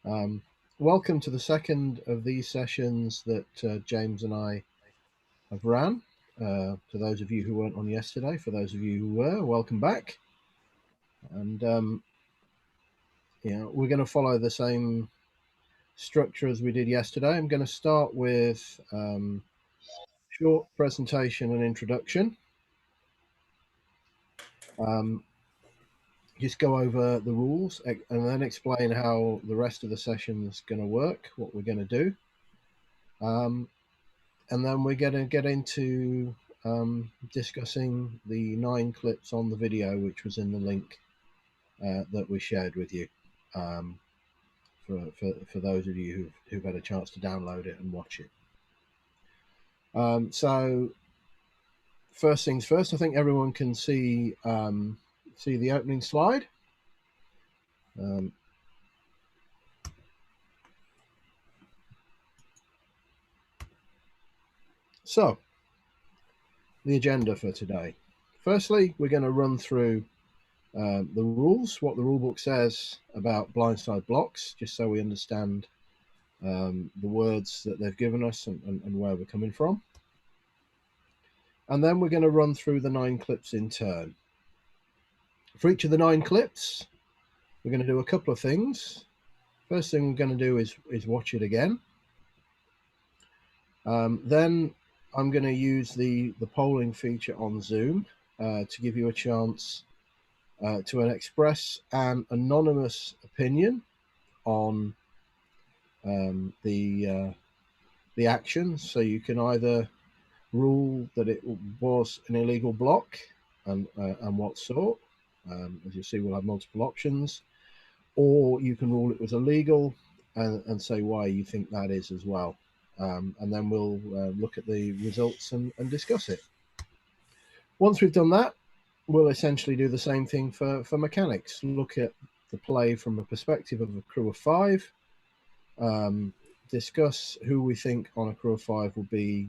Um, Welcome to the second of these sessions that James and I have ran. To those of you who weren't on yesterday, for those of you who were, welcome back. And we're going to follow the same structure as we did yesterday. I'm going to start with short presentation and introduction. Just go over the rules and then explain how the rest of the session is going to work, what we're going to do. And then we're going to get into discussing the 9 clips on the video, which was in the link that we shared with you, for those of you who've had a chance to download it and watch it. So first things first, I think everyone can see the opening slide. So the agenda for today. Firstly, we're going to run through the rules, what the rulebook says about blindside blocks, just so we understand the words that they've given us and where we're coming from. And then we're going to run through the 9 clips in turn. For each of the 9 clips, we're going to do a couple of things. First thing we're going to do is watch it again. Then I'm going to use the polling feature on Zoom to give you a chance to express an anonymous opinion on the action. So you can either rule that it was an illegal block and what sort. As you see, we'll have multiple options, or you can rule it was illegal and say why you think that is as well. And then we'll look at the results and discuss it. Once we've done that, we'll essentially do the same thing for mechanics. Look at the play from a perspective of a crew of 5, discuss who we think on a crew of 5 will be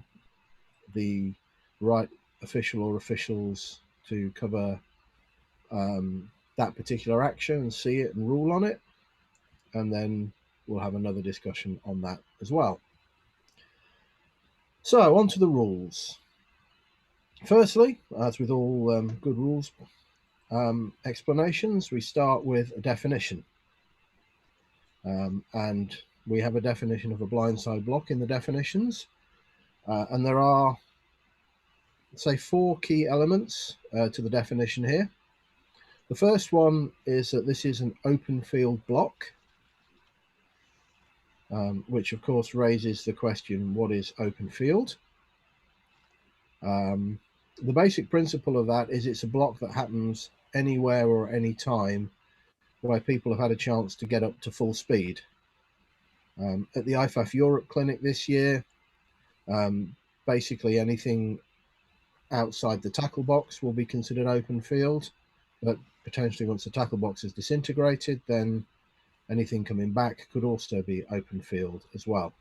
the right official or officials to cover that particular action and see it and rule on it, and then we'll have another discussion on that as well. So on to the rules. Firstly, as with all good rules explanations, we start with a definition, and we have a definition of a blindside block in the definitions, and there are, say, 4 key elements to the definition here. The first one is that this is an open field block, which of course raises the question, what is open field? The basic principle of that is it's a block that happens anywhere or any time where people have had a chance to get up to full speed. At the IFAF Europe clinic this year, basically anything outside the tackle box will be considered open field, but potentially once the tackle box is disintegrated, then anything coming back could also be open field as well.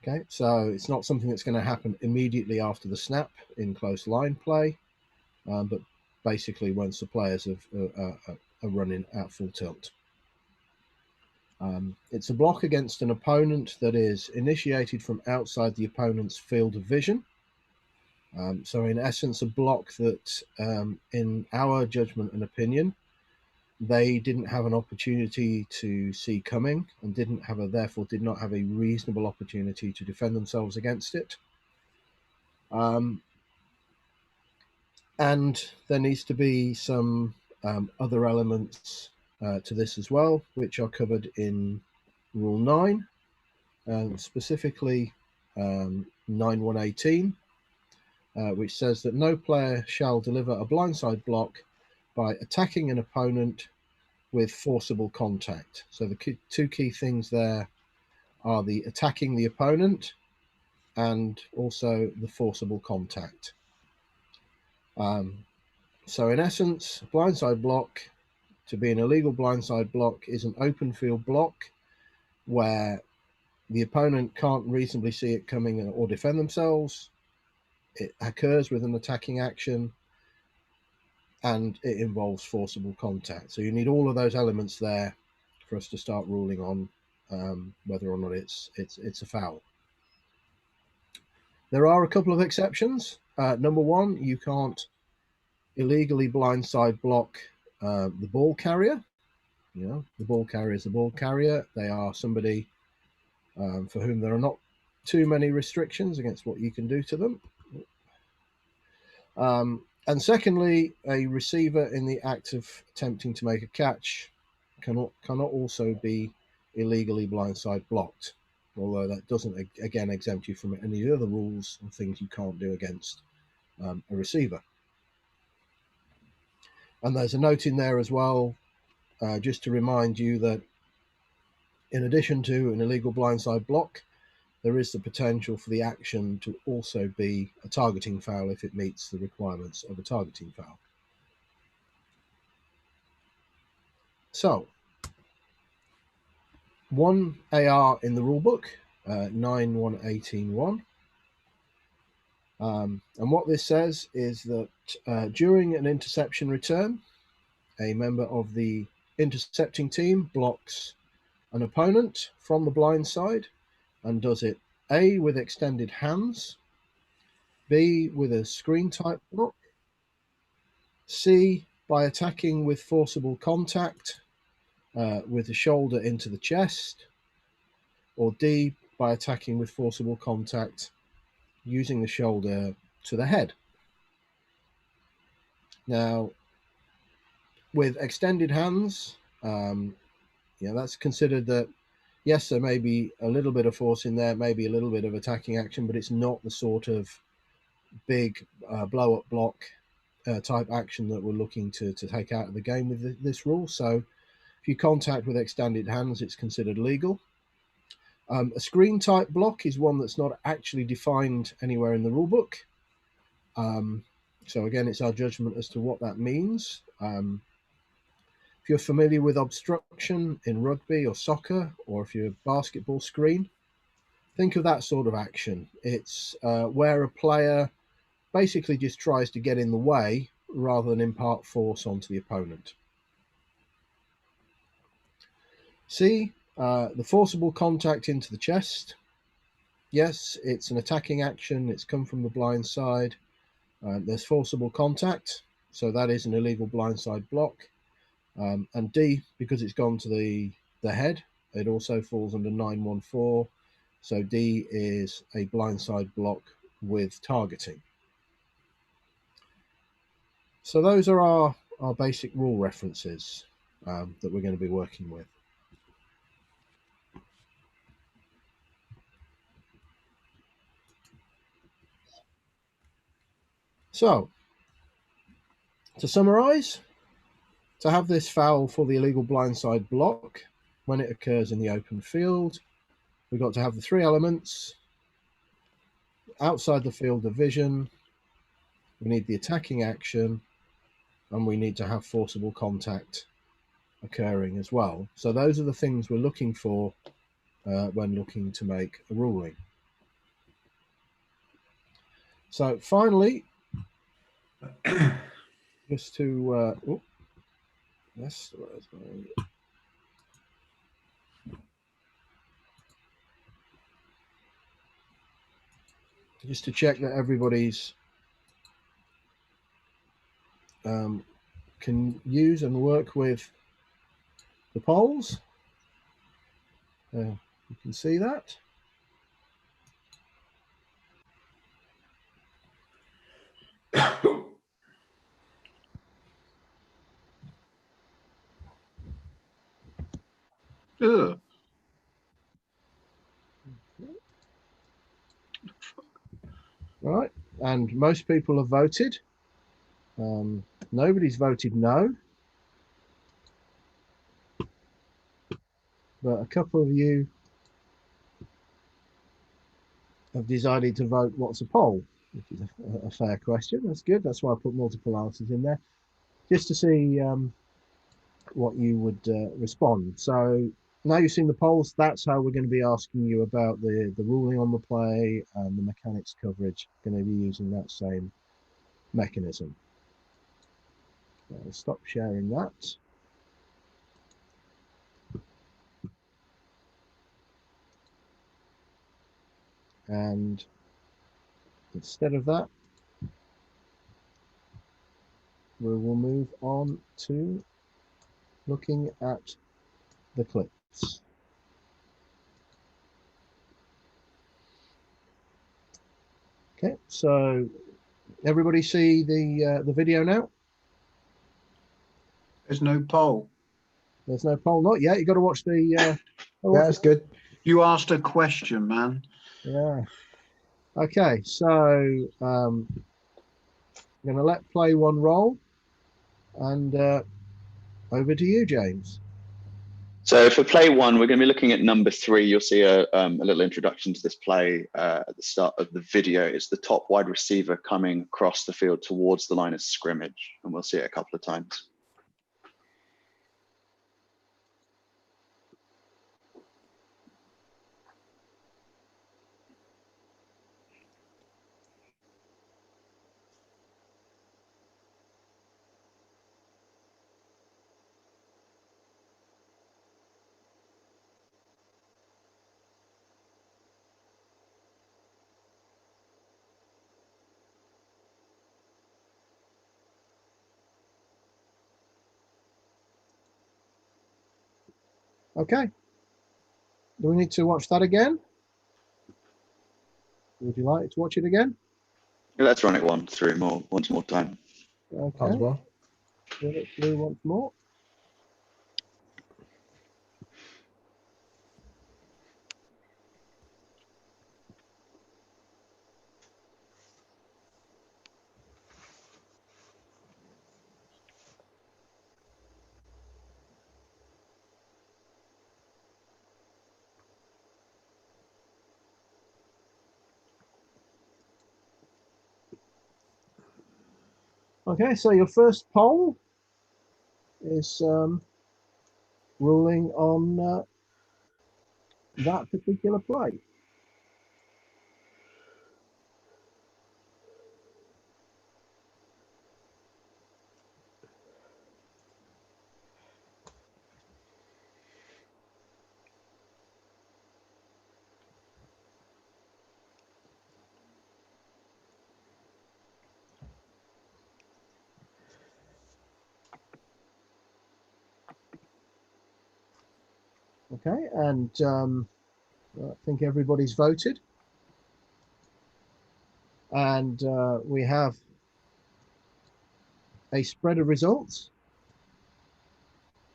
Okay, so it's not something that's going to happen immediately after the snap in close line play, but basically once the players are running at full tilt. It's a block against an opponent that is initiated from outside the opponent's field of vision. So in essence, a block that, in our judgment and opinion, they didn't have an opportunity to see coming and therefore did not have a reasonable opportunity to defend themselves against it. And there needs to be some other elements to this as well, which are covered in Rule 9, specifically 9.118, which says that no player shall deliver a blindside block by attacking an opponent with forcible contact. So the 2 key things there are the attacking the opponent and also the forcible contact. So in essence, blindside block, to be an illegal blindside block, is an open field block where the opponent can't reasonably see it coming or defend themselves. It occurs with an attacking action and it involves forcible contact. So you need all of those elements there for us to start ruling on whether or not it's a foul. There are a couple of exceptions. Number one, you can't illegally blindside block the ball carrier. You know, the ball carrier is the ball carrier. They are somebody for whom there are not too many restrictions against what you can do to them. And secondly, a receiver in the act of attempting to make a catch cannot also be illegally blindside blocked, although that doesn't again exempt you from any other rules and things you can't do against a receiver. And there's a note in there as well, just to remind you that in addition to an illegal blindside block, there is the potential for the action to also be a targeting foul if it meets the requirements of a targeting foul. So, 1 AR in the rulebook, 9.1.18.1. And what this says is that during an interception return, a member of the intercepting team blocks an opponent from the blind side and does it A, with extended hands, B, with a screen type block, C, by attacking with forcible contact with the shoulder into the chest, or D, by attacking with forcible contact using the shoulder to the head. Now, with extended hands, that's considered that, yes, there may be a little bit of force in there, maybe a little bit of attacking action, but it's not the sort of big blow-up block type action that we're looking to take out of the game with this rule. So if you contact with extended hands, it's considered legal. A screen type block is one that's not actually defined anywhere in the rulebook. So again, it's our judgment as to what that means. If you're familiar with obstruction in rugby or soccer, or if you're a basketball screen, think of that sort of action. It's where a player basically just tries to get in the way rather than impart force onto the opponent. C, the forcible contact into the chest. Yes, it's an attacking action. It's come from the blind side. There's forcible contact, so that is an illegal blindside block. And D, because it's gone to the head, it also falls under 9.1.4. So D is a blindside block with targeting. So those are our basic rule references that we're going to be working with. So, to summarise, to have this foul for the illegal blindside block, when it occurs in the open field, we've got to have the three elements. Outside the field of vision, we need the attacking action, and we need to have forcible contact occurring as well. So those are the things we're looking for when looking to make a ruling. So finally, just to just to check that everybody's can use and work with the polls. You can see that. Ugh. Right, and most people have voted. Nobody's voted no, but a couple of you have decided to vote what's a poll, which is a fair question. That's good. That's why I put multiple answers in there, just to see what you would respond. So now you've seen the polls, that's how we're going to be asking you about the ruling on the play and the mechanics coverage. Going to be using that same mechanism. I'll stop sharing that. And instead of that, we will move on to looking at the clips. Okay, so everybody see the video now? There's no poll. There's no poll, not yet. You got to watch the. Yeah, that's good. You asked a question, man. Yeah. Okay, so I'm going to let play one roll, and over to you, James. So for play one, we're going to be looking at number 3. You'll see a little introduction to this play at the start of the video. It's the top wide receiver coming across the field towards the line of scrimmage, and we'll see it a couple of times. Okay. Do we need to watch that again? Would you like to watch it again? Let's run it once more time. Okay. As well. Run it through once more. Okay, so your first poll is ruling on that particular play. Okay, and I think everybody's voted. And we have a spread of results.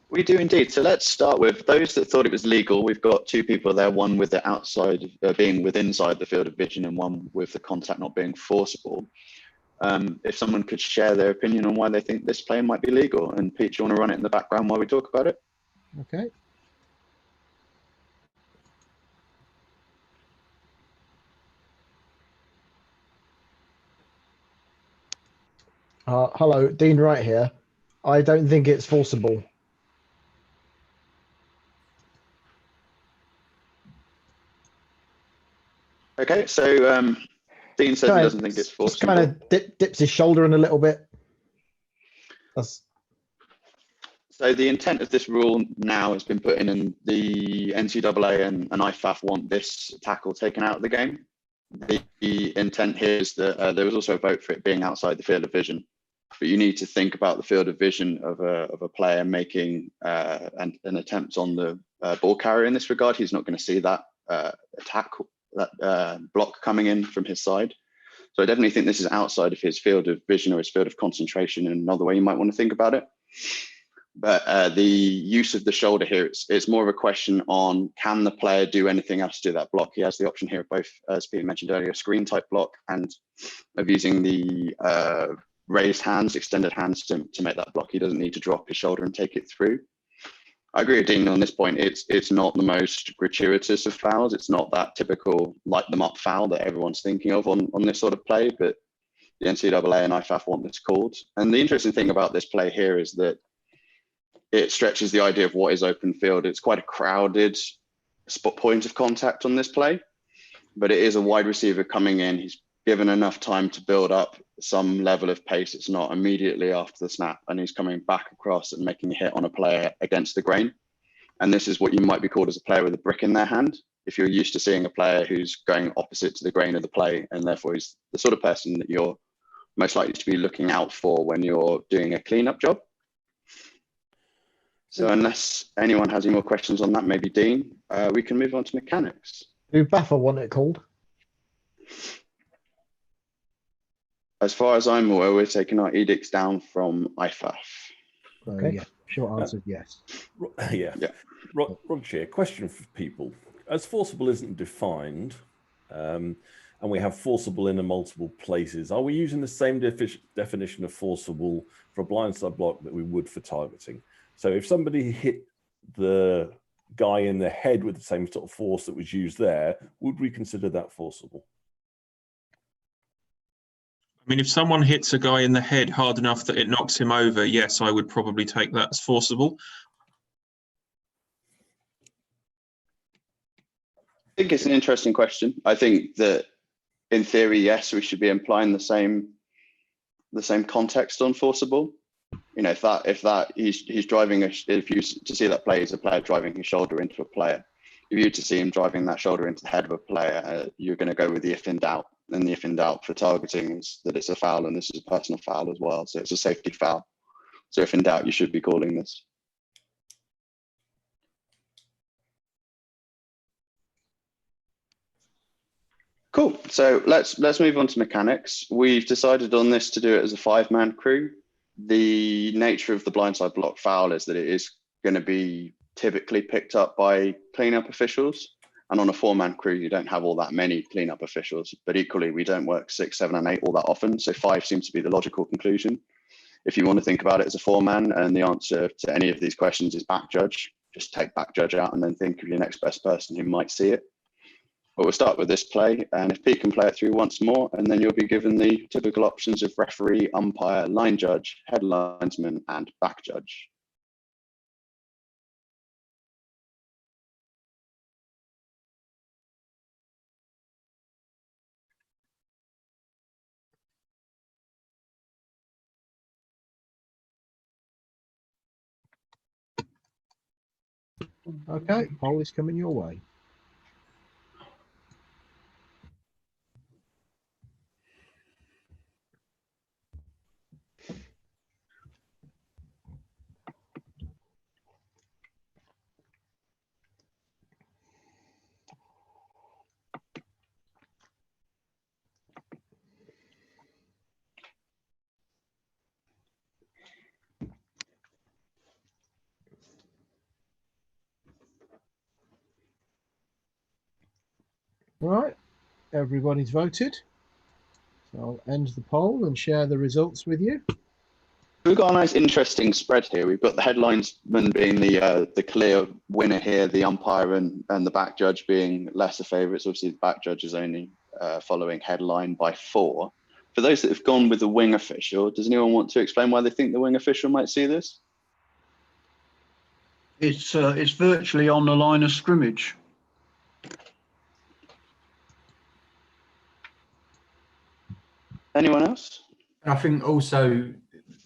We do indeed. So let's start with those that thought it was legal. We've got 2 people there, one with the outside being inside the field of vision and one with the contact not being forcible. If someone could share their opinion on why they think this play might be legal. And Pete, do you want to run it in the background while we talk about it? Okay. Hello, Dean Wright here. I don't think it's forcible. Okay, so Dean says he doesn't think it's forcible. Just kind of dips his shoulder in a little bit. So the intent of this rule now has been put in, and the NCAA and IFAF want this tackle taken out of the game. The intent here is that there was also a vote for it being outside the field of vision, but you need to think about the field of vision of a player making an attempt on the ball carrier in this regard. He's not going to see that block coming in from his side. So I definitely think this is outside of his field of vision or his field of concentration in another way you might want to think about it. But the use of the shoulder here, it's more of a question on, can the player do anything else to do that block? He has the option here of both, as Peter mentioned earlier, screen type block and of using the raised hands, extended hands to make that block. He doesn't need to drop his shoulder and take it through. I agree with Dean on this point. It's not the most gratuitous of fouls. It's not that typical light them up foul that everyone's thinking of on this sort of play, but the NCAA and IFAF want this called. And the interesting thing about this play here is that it stretches the idea of what is open field. It's quite a crowded spot point of contact on this play, but it is a wide receiver coming in. He's given enough time to build up some level of pace. It's not immediately after the snap, and he's coming back across and making a hit on a player against the grain. And this is what you might be called as a player with a brick in their hand. If you're used to seeing a player who's going opposite to the grain of the play, and therefore is the sort of person that you're most likely to be looking out for when you're doing a cleanup job. So unless anyone has any more questions on that, maybe Dean, we can move on to mechanics. Do BAFRA want it called? As far as I'm aware, we're taking our edicts down from IFAF. So, Okay. yeah, short answer is yes. Yeah. Yeah. Roger, question for people. As forcible isn't defined, and we have forcible in multiple places, are we using the same definition of forcible for a blindside block that we would for targeting? So if somebody hit the guy in the head with the same sort of force that was used there, would we consider that forcible? I mean, if someone hits a guy in the head hard enough that it knocks him over, yes, I would probably take that as forcible. I think it's an interesting question. I think that in theory, yes, we should be implying the same context on forcible. You know, if that he's driving if you to see that play is a player driving his shoulder into a player, if you to see him driving that shoulder into the head of a player, you're going to go with the if in doubt. And the if in doubt for targeting is that it's a foul, and this is a personal foul as well. So it's a safety foul. So if in doubt, you should be calling this. Cool. So let's move on to mechanics. We've decided on this to do it as a 5-man crew. The nature of the blindside block foul is that it is going to be typically picked up by cleanup officials. And on a 4-man crew, you don't have all that many cleanup officials, but equally we don't work 6, 7, and 8 all that often. So 5 seems to be the logical conclusion. If you want to think about it as a 4-man and the answer to any of these questions is back judge, just take back judge out and then think of your next best person who might see it. But we'll start with this play, and if Pete can play it through once more, and then you'll be given the typical options of referee, umpire, line judge, head linesman, and back judge. Okay, poll is coming your way. All right, everybody's voted. So I'll end the poll and share the results with you. We've got a nice interesting spread here. We've got the headlinesman being the clear winner here, the umpire and the back judge being lesser favourites. Obviously, the back judge is only following headline by 4. For those that have gone with the wing official, does anyone want to explain why they think the wing official might see this? It's virtually on the line of scrimmage. Anyone else? I think also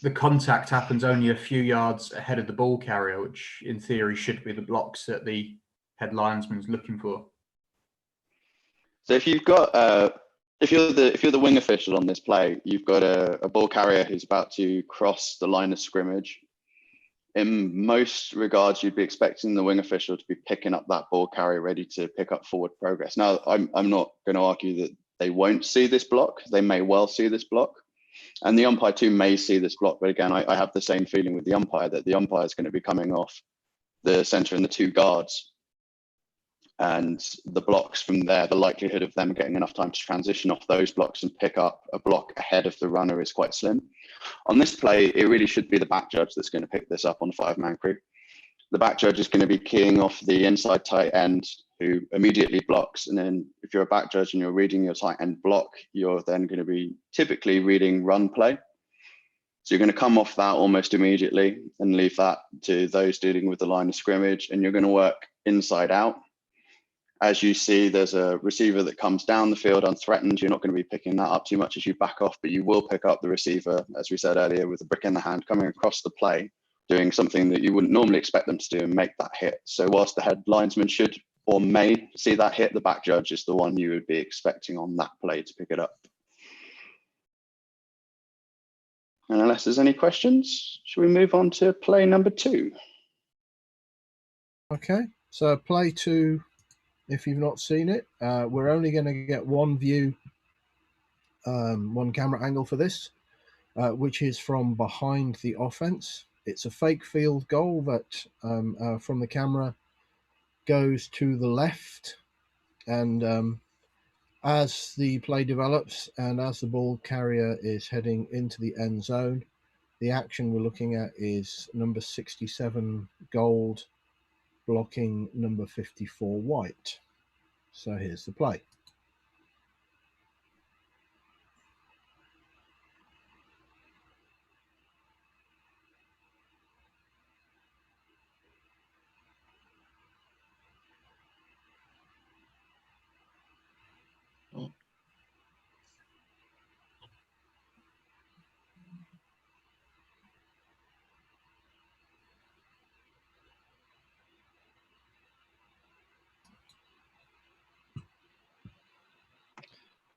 the contact happens only a few yards ahead of the ball carrier, which in theory should be the blocks that the head linesman's looking for. So if you've got if you're the wing official on this play, you've got a ball carrier who's about to cross the line of scrimmage. In most regards, you'd be expecting the wing official to be picking up that ball carrier, ready to pick up forward progress. Now, I'm not going to argue that they won't see this block. They may well see this block. And the umpire too may see this block. But again, I have the same feeling with the umpire, that the umpire is going to be coming off the center and the 2 guards. And the blocks from there, the likelihood of them getting enough time to transition off those blocks and pick up a block ahead of the runner is quite slim. On this play, it really should be the back judge that's going to pick this up on a 5-man crew. The back judge is going to be keying off the inside tight end, who immediately blocks. And then if you're a back judge and you're reading your tight end block, you're then going to be typically reading run play. So you're going to come off that almost immediately and leave that to those dealing with the line of scrimmage. And you're going to work inside out. As you see, there's a receiver that comes down the field unthreatened. You're not going to be picking that up too much as you back off, but you will pick up the receiver, as we said earlier, with a brick in the hand coming across the play. doing something that you wouldn't normally expect them to do and make that hit. So whilst the head linesman should or may see that hit, the back judge is the one you would be expecting on that play to pick it up. And unless there's any questions, should we move on to play number 2? Okay, so play 2, if you've not seen it, we're only going to get one view, one camera angle for this, which is from behind the offense. It's a fake field goal that from the camera goes to the left, and as the play develops and as the ball carrier is heading into the end zone, the action we're looking at is number 67 gold blocking number 54 white. So here's the play.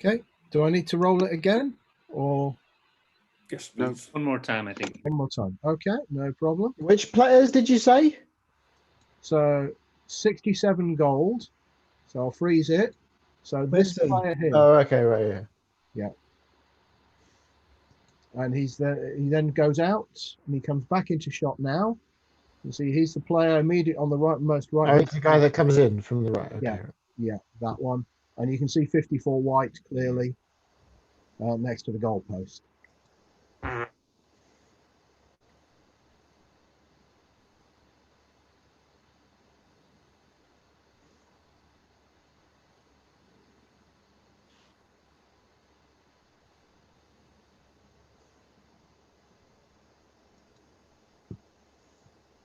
Okay, do I need to roll it again, or Yes, No, please. one more time, I think. one more time? Okay, no problem. Which players did you say? So 67 gold. So I'll freeze it. So this player here, Oh, okay, right, yeah. and he then goes out and he comes back into shot now. You see, he's the player immediate on the most right. Oh, it's the guy that comes in from the right. Okay. Yeah, that one. And you can see 54 white clearly next to the goalpost.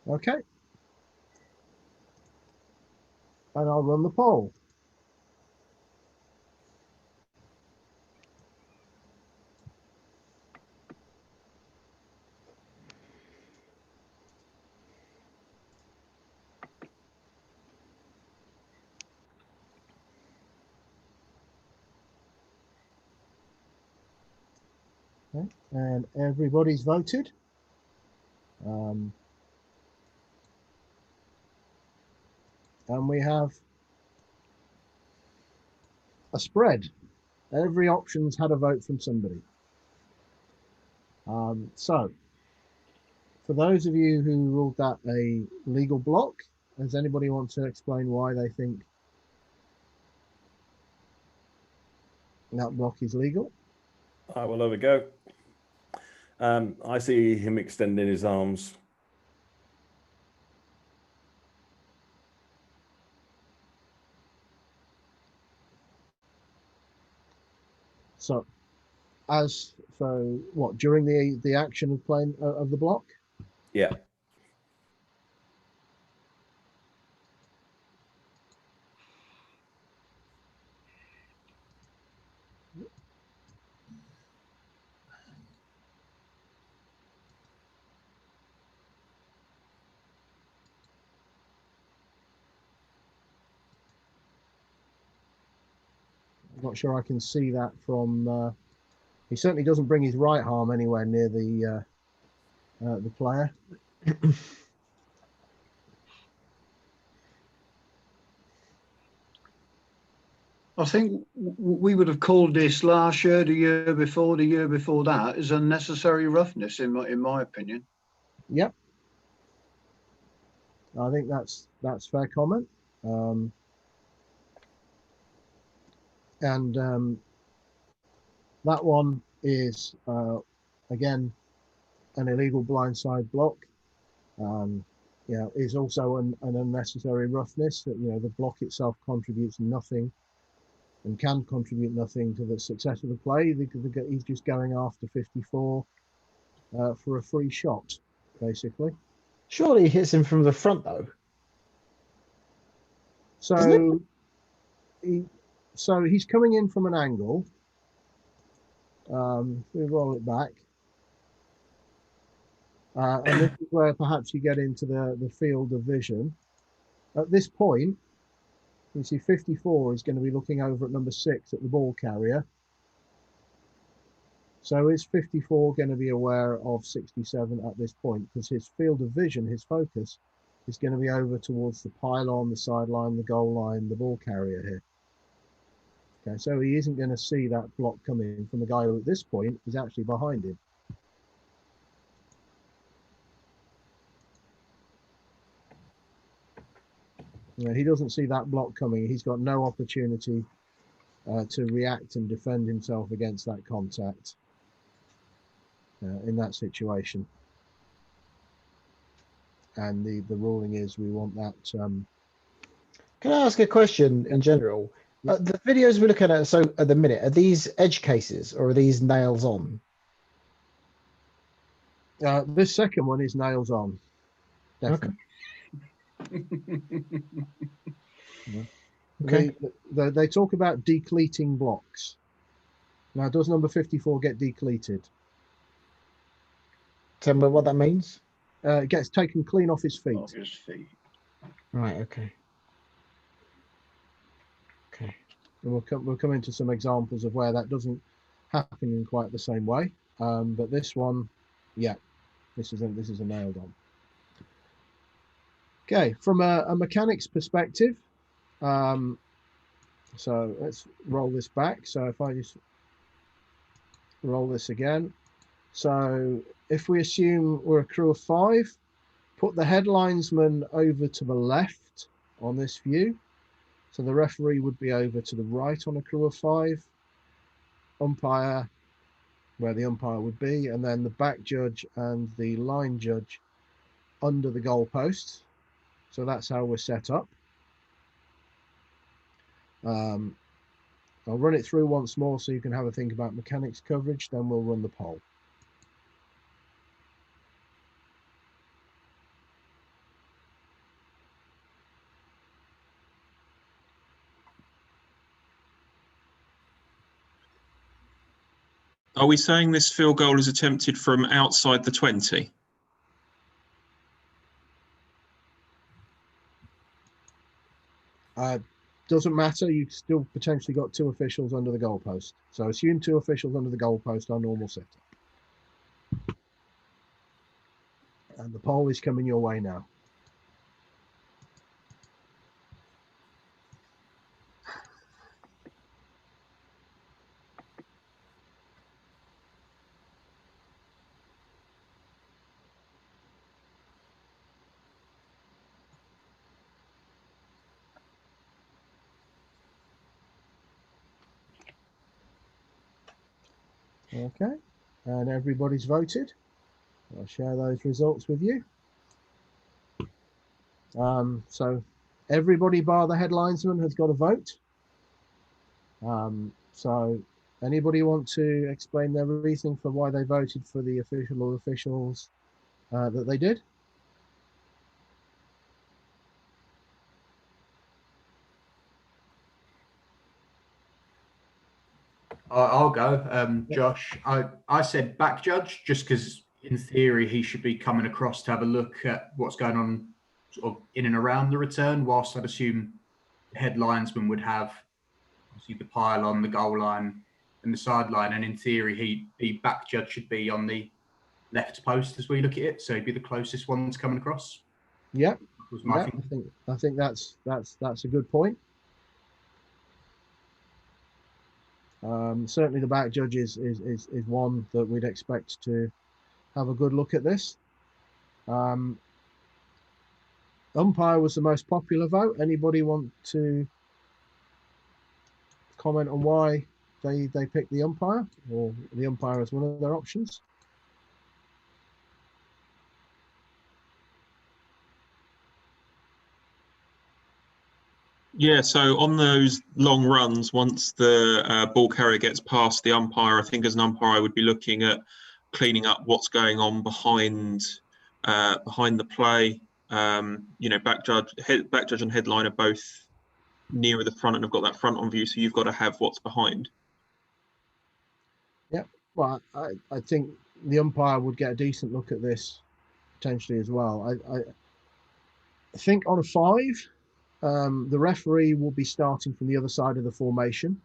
Okay. And I'll run the poll. Okay. And everybody's voted. And we have a spread. Every option's had a vote from somebody. So, for those of you who ruled that a legal block, does anybody want to explain why they think that block is legal? All right, well, there we go. I see him extending his arms. So, what, during the action of playing of the block? Yeah. I'm not sure I can see that from. He certainly doesn't bring his right arm anywhere near the player. I think we would have called this last year, the year before that, as unnecessary roughness, in my opinion. Yep. I think that's fair comment. And that one is again an illegal blindside block. Is also an unnecessary roughness. That the block itself contributes nothing and can contribute nothing to the success of the play. He's just going after 54 for a free shot, basically. Surely he hits him from the front, though. So he's coming in from an angle. We roll it back. And this is where perhaps you get into the field of vision. At this point, you see 54 is going to be looking over at number 6 at the ball carrier. So is 54 going to be aware of 67 at this point? Because his field of vision, his focus, is going to be over towards the pylon, the sideline, the goal line, the ball carrier here. Okay, so he isn't going to see that block coming from the guy who at this point is actually behind him. You know, he doesn't see that block coming. He's got no opportunity to react and defend himself against that contact in that situation. And the ruling is we want that. Can I ask a question in general? The videos we're looking at, so at the minute, are these edge cases or are these nails on? This second one is nails on. Definitely. Okay. They talk about decleating blocks. Now, does number 54 get decleated? Tell me what that means. It gets taken clean off his feet. Off his feet. Right. Okay. Okay. And we'll come into some examples of where that doesn't happen in quite the same way. But this one, yeah, this is a nailed on. Okay, from a mechanics perspective, so let's roll this back. So if I just roll this again. So if we assume we're a crew of 5, put the headlinesman over to the left on this view. So the referee would be over to the right on a crew of 5. Umpire, where the umpire would be, and then the back judge and the line judge under the goalpost. So that's how we're set up. I'll run it through once more so you can have a think about mechanics coverage, then we'll run the poll. Are we saying this field goal is attempted from outside the 20? Doesn't matter. You've still potentially got 2 officials under the goalpost. So assume 2 officials under the goalpost are normal setup. And the poll is coming your way now. Okay, and everybody's voted. I'll share those results with you. So everybody bar the headlinesman has got a vote. So anybody want to explain their reasoning for why they voted for the official or officials that they did? I'll go. Josh, I said back judge just because in theory he should be coming across to have a look at what's going on sort of in and around the return, whilst I'd assume the headlinesman would have obviously the pylon, the goal line and the sideline, and in theory the back judge should be on the left post as we look at it, so he'd be the closest one that's coming across. Yeah, Was my yeah, I think that's a good point. Certainly the back judge is one that we'd expect to have a good look at this. Umpire was the most popular vote. Anybody want to comment on why they picked the umpire, or the umpire as one of their options? Yeah, so on those long runs, once the ball carrier gets past the umpire, I think as an umpire I would be looking at cleaning up what's going on behind the play. You know, back judge and headline are both nearer the front and have got that front on view, so you've got to have what's behind. Yeah, well, I think the umpire would get a decent look at this potentially as well. I think on a 5, the referee will be starting from the other side of the formation.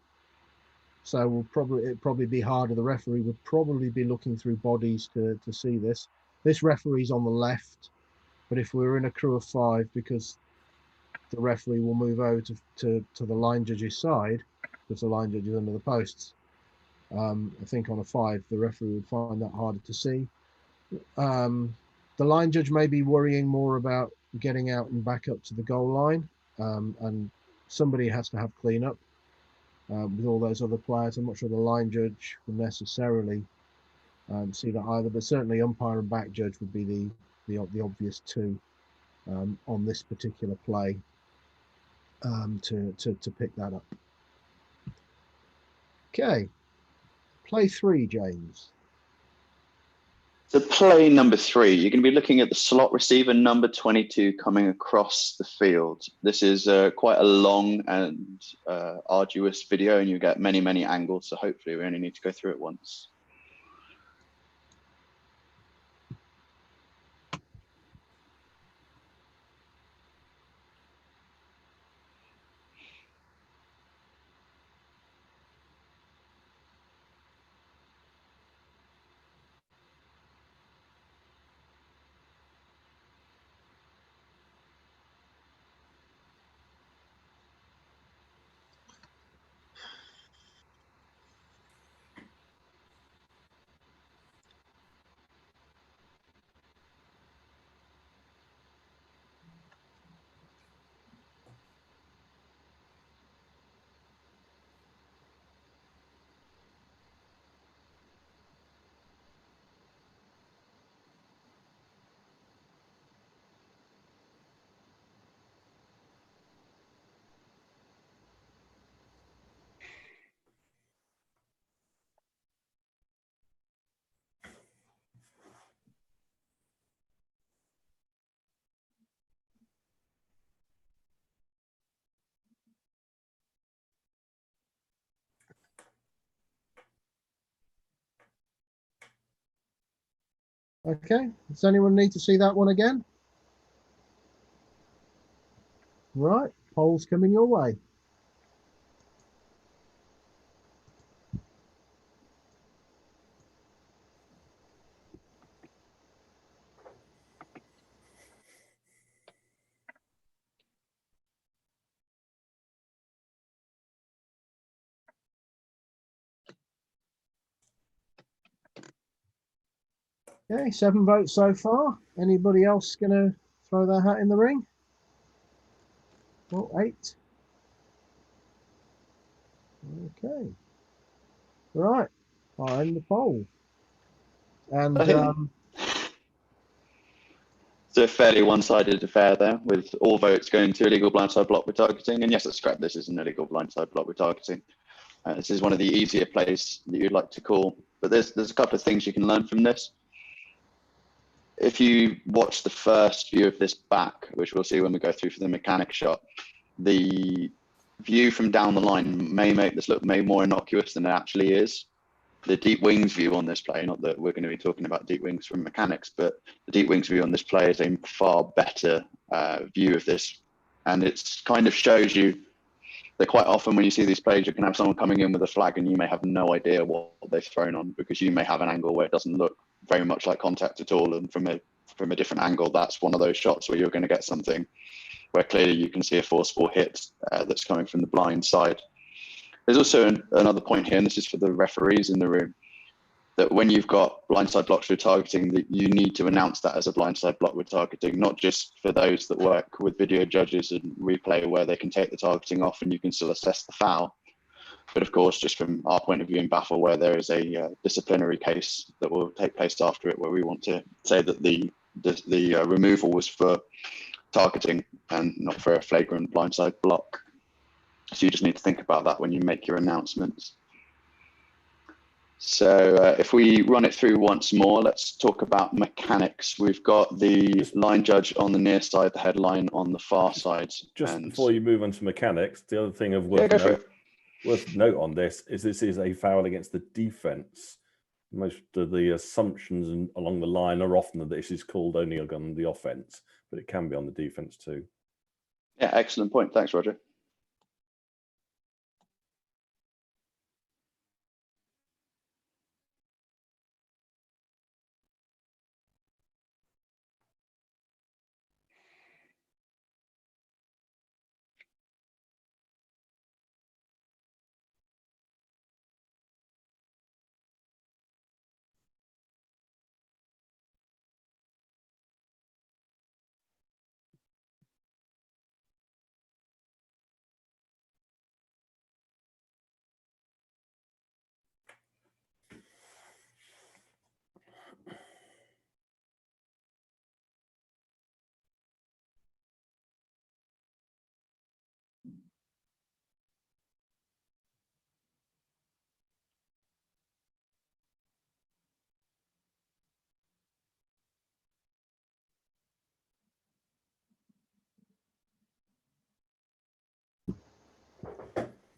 So it'd probably be harder. The referee would probably be looking through bodies to see this. This referee's on the left, but if we're in a crew of 5, because the referee will move over to the line judge's side, because the line judge is under the posts. I think on a 5, the referee would find that harder to see. The line judge may be worrying more about getting out and back up to the goal line, and somebody has to have clean up with all those other players. I'm not sure the line judge will necessarily see that either, but certainly umpire and back judge would be the obvious 2 on this particular play to pick that up. Okay, play 3, James. So play number 3, you're going to be looking at the slot receiver number 22 coming across the field. This is quite a long and arduous video, and you get many angles, so hopefully we only need to go through it once. Okay, does anyone need to see that one again? Right, polls coming your way. Okay, 7 votes so far. Anybody else going to throw their hat in the ring? Well, 8. Okay. Right, I'll end the poll. And it's a fairly one-sided affair there, with all votes going to illegal blindside block with targeting. And yes, that's correct. This is an illegal blindside block with targeting. This is one of the easier plays that you'd like to call. But there's a couple of things you can learn from this. If you watch the first view of this back, which we'll see when we go through for the mechanic shot, the view from down the line may make this look more innocuous than it actually is. The deep wings view on this play, not that we're going to be talking about deep wings from mechanics, but the deep wings view on this play is a far better view of this. And it kind of shows you that quite often when you see these plays, you can have someone coming in with a flag and you may have no idea what they've thrown on, because you may have an angle where it doesn't look very much like contact at all. And from a different angle, that's one of those shots where you're going to get something where clearly you can see a forceful hit that's coming from the blind side. There's also another point here, and this is for the referees in the room, that when you've got blindside blocks with targeting, that you need to announce that as a blindside block with targeting, not just for those that work with video judges and replay where they can take the targeting off and you can still assess the foul, but of course, just from our point of view in BAFRA, where there is a disciplinary case that will take place after it, where we want to say that the removal was for targeting and not for a flagrant blindside block. So you just need to think about that when you make your announcements. So if we run it through once more, let's talk about mechanics. We've got the line judge on the near side, the headline on the far side. Just before you move on to mechanics, the other thing of worth note on this is a foul against the defense. Most of the assumptions along the line are often that this is called only on the offence, but it can be on the defence too. Yeah, excellent point. Thanks, Roger.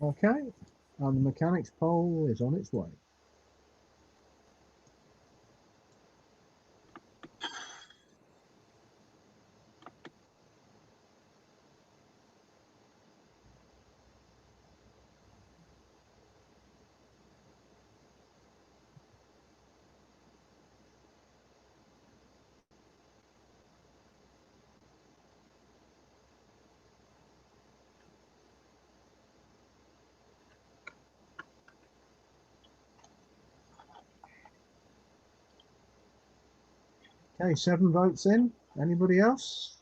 Okay, and the mechanics poll is on its way. Okay, 7 votes in. Anybody else?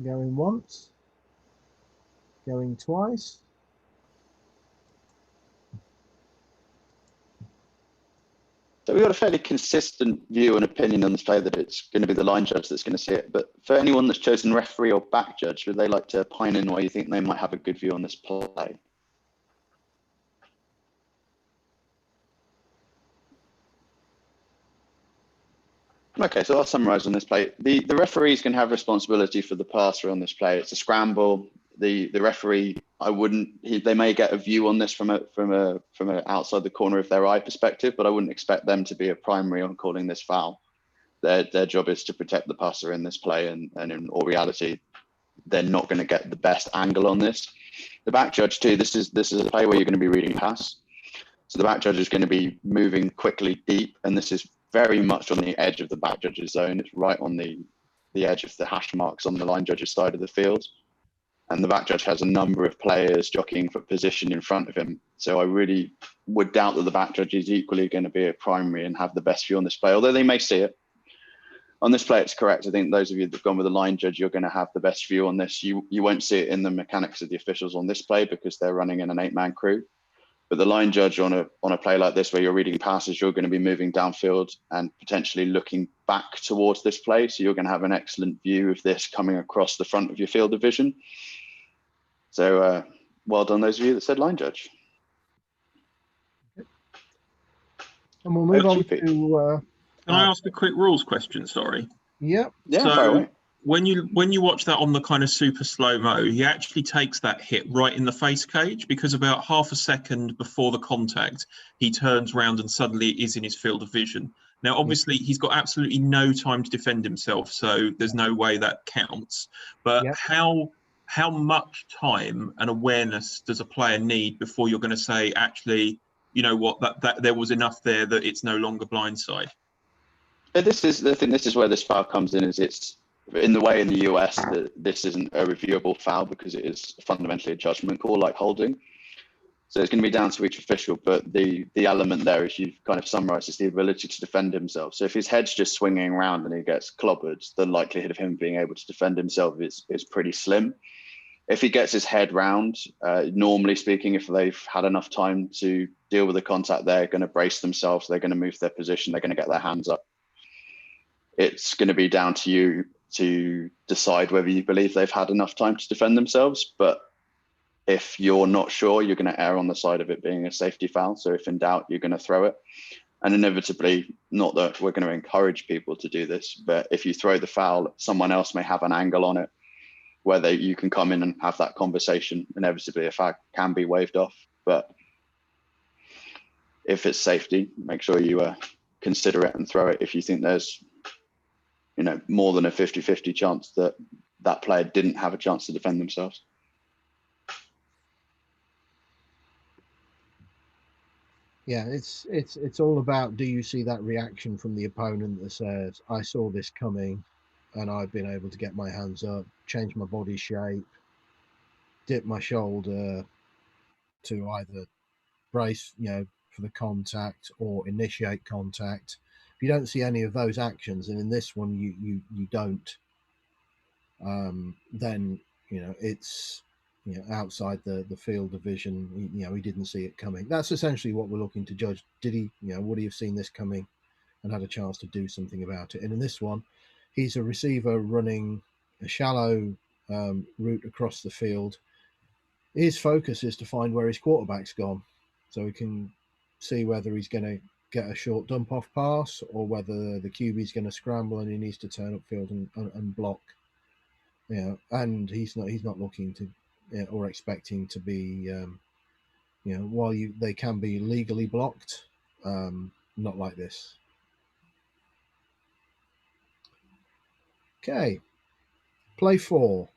Going once. Going twice. So we've got a fairly consistent view and opinion on this play that it's going to be the line judge that's going to see it. But for anyone that's chosen referee or back judge, would they like to pine in why you think they might have a good view on this play? Okay, so I'll summarise on this play. The referees can have responsibility for the passer on this play. It's a scramble. The referee, they may get a view on this from a outside the corner of their eye perspective, but I wouldn't expect them to be a primary on calling this foul. Their job is to protect the passer in this play, and in all reality, they're not going to get the best angle on this. The back judge too. This is a play where you're going to be reading pass, so the back judge is going to be moving quickly deep, and this is very much on the edge of the back judge's zone. It's right on the edge of the hash marks on the line judge's side of the field. And the back judge has a number of players jockeying for position in front of him. So I really would doubt that the back judge is equally going to be a primary and have the best view on this play, although they may see it. On this play, it's correct. I think those of you that have gone with the line judge, you're going to have the best view on this. You won't see it in the mechanics of the officials on this play because they're running in an 8-man crew. But the line judge on a play like this, where you're reading passes, you're going to be moving downfield and potentially looking back towards this play. So you're going to have an excellent view of this coming across the front of your field of vision. So well done, those of you that said line judge. And we'll move on to. Can I ask a quick rules question? Sorry. Yep. Yeah, so fire away. when you watch that on the kind of super slow mo, he actually takes that hit right in the face cage, because about half a second before the contact, he turns around and suddenly is in his field of vision. Now, obviously, he's got absolutely no time to defend himself, so there's no way that counts. But how much time and awareness does a player need before you're going to say, actually, you know what, that there was enough there that it's no longer blindside? This is where this foul comes in. Is it's in the way in the US that this isn't a reviewable foul because it is fundamentally a judgment call like holding. So it's going to be down to each official, but the element there, as you've kind of summarised, is the ability to defend himself. So if his head's just swinging around and he gets clobbered, the likelihood of him being able to defend himself is pretty slim. If he gets his head round, normally speaking, if they've had enough time to deal with the contact, they're going to brace themselves, they're going to move their position, they're going to get their hands up. It's going to be down to you to decide whether you believe they've had enough time to defend themselves. But if you're not sure, you're going to err on the side of it being a safety foul. So if in doubt, you're going to throw it. And inevitably, not that we're going to encourage people to do this, but if you throw the foul, someone else may have an angle on it where you can come in and have that conversation. Inevitably, a foul can be waved off. But if it's safety, make sure you consider it and throw it if you think there's, you know, more than a 50-50 chance that that player didn't have a chance to defend themselves. Yeah, it's all about, do you see that reaction from the opponent that says, I saw this coming and I've been able to get my hands up, change my body shape, dip my shoulder to either brace, you know, for the contact or initiate contact. If you don't see any of those actions, and in this one you don't, then, you know, it's, you know, outside the field of vision. You know, he didn't see it coming. That's essentially what we're looking to judge. Did he, you know, would he have seen this coming and had a chance to do something about it? And in this one, he's a receiver running a shallow route across the field. His focus is to find where his quarterback's gone, so he can see whether he's going to get a short dump off pass or whether the QB is going to scramble and he needs to turn upfield and block. You know, and he's not looking to, you know, or expecting to be, you know, while they can be legally blocked, not like this. Okay, play 4.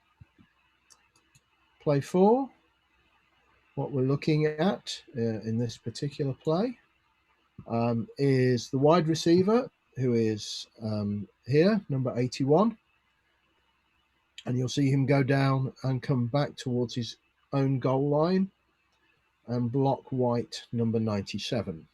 Play 4. What we're looking at in this particular play is the wide receiver, who is here, number 81. And you'll see him go down and come back towards his own goal line and block white, number 97.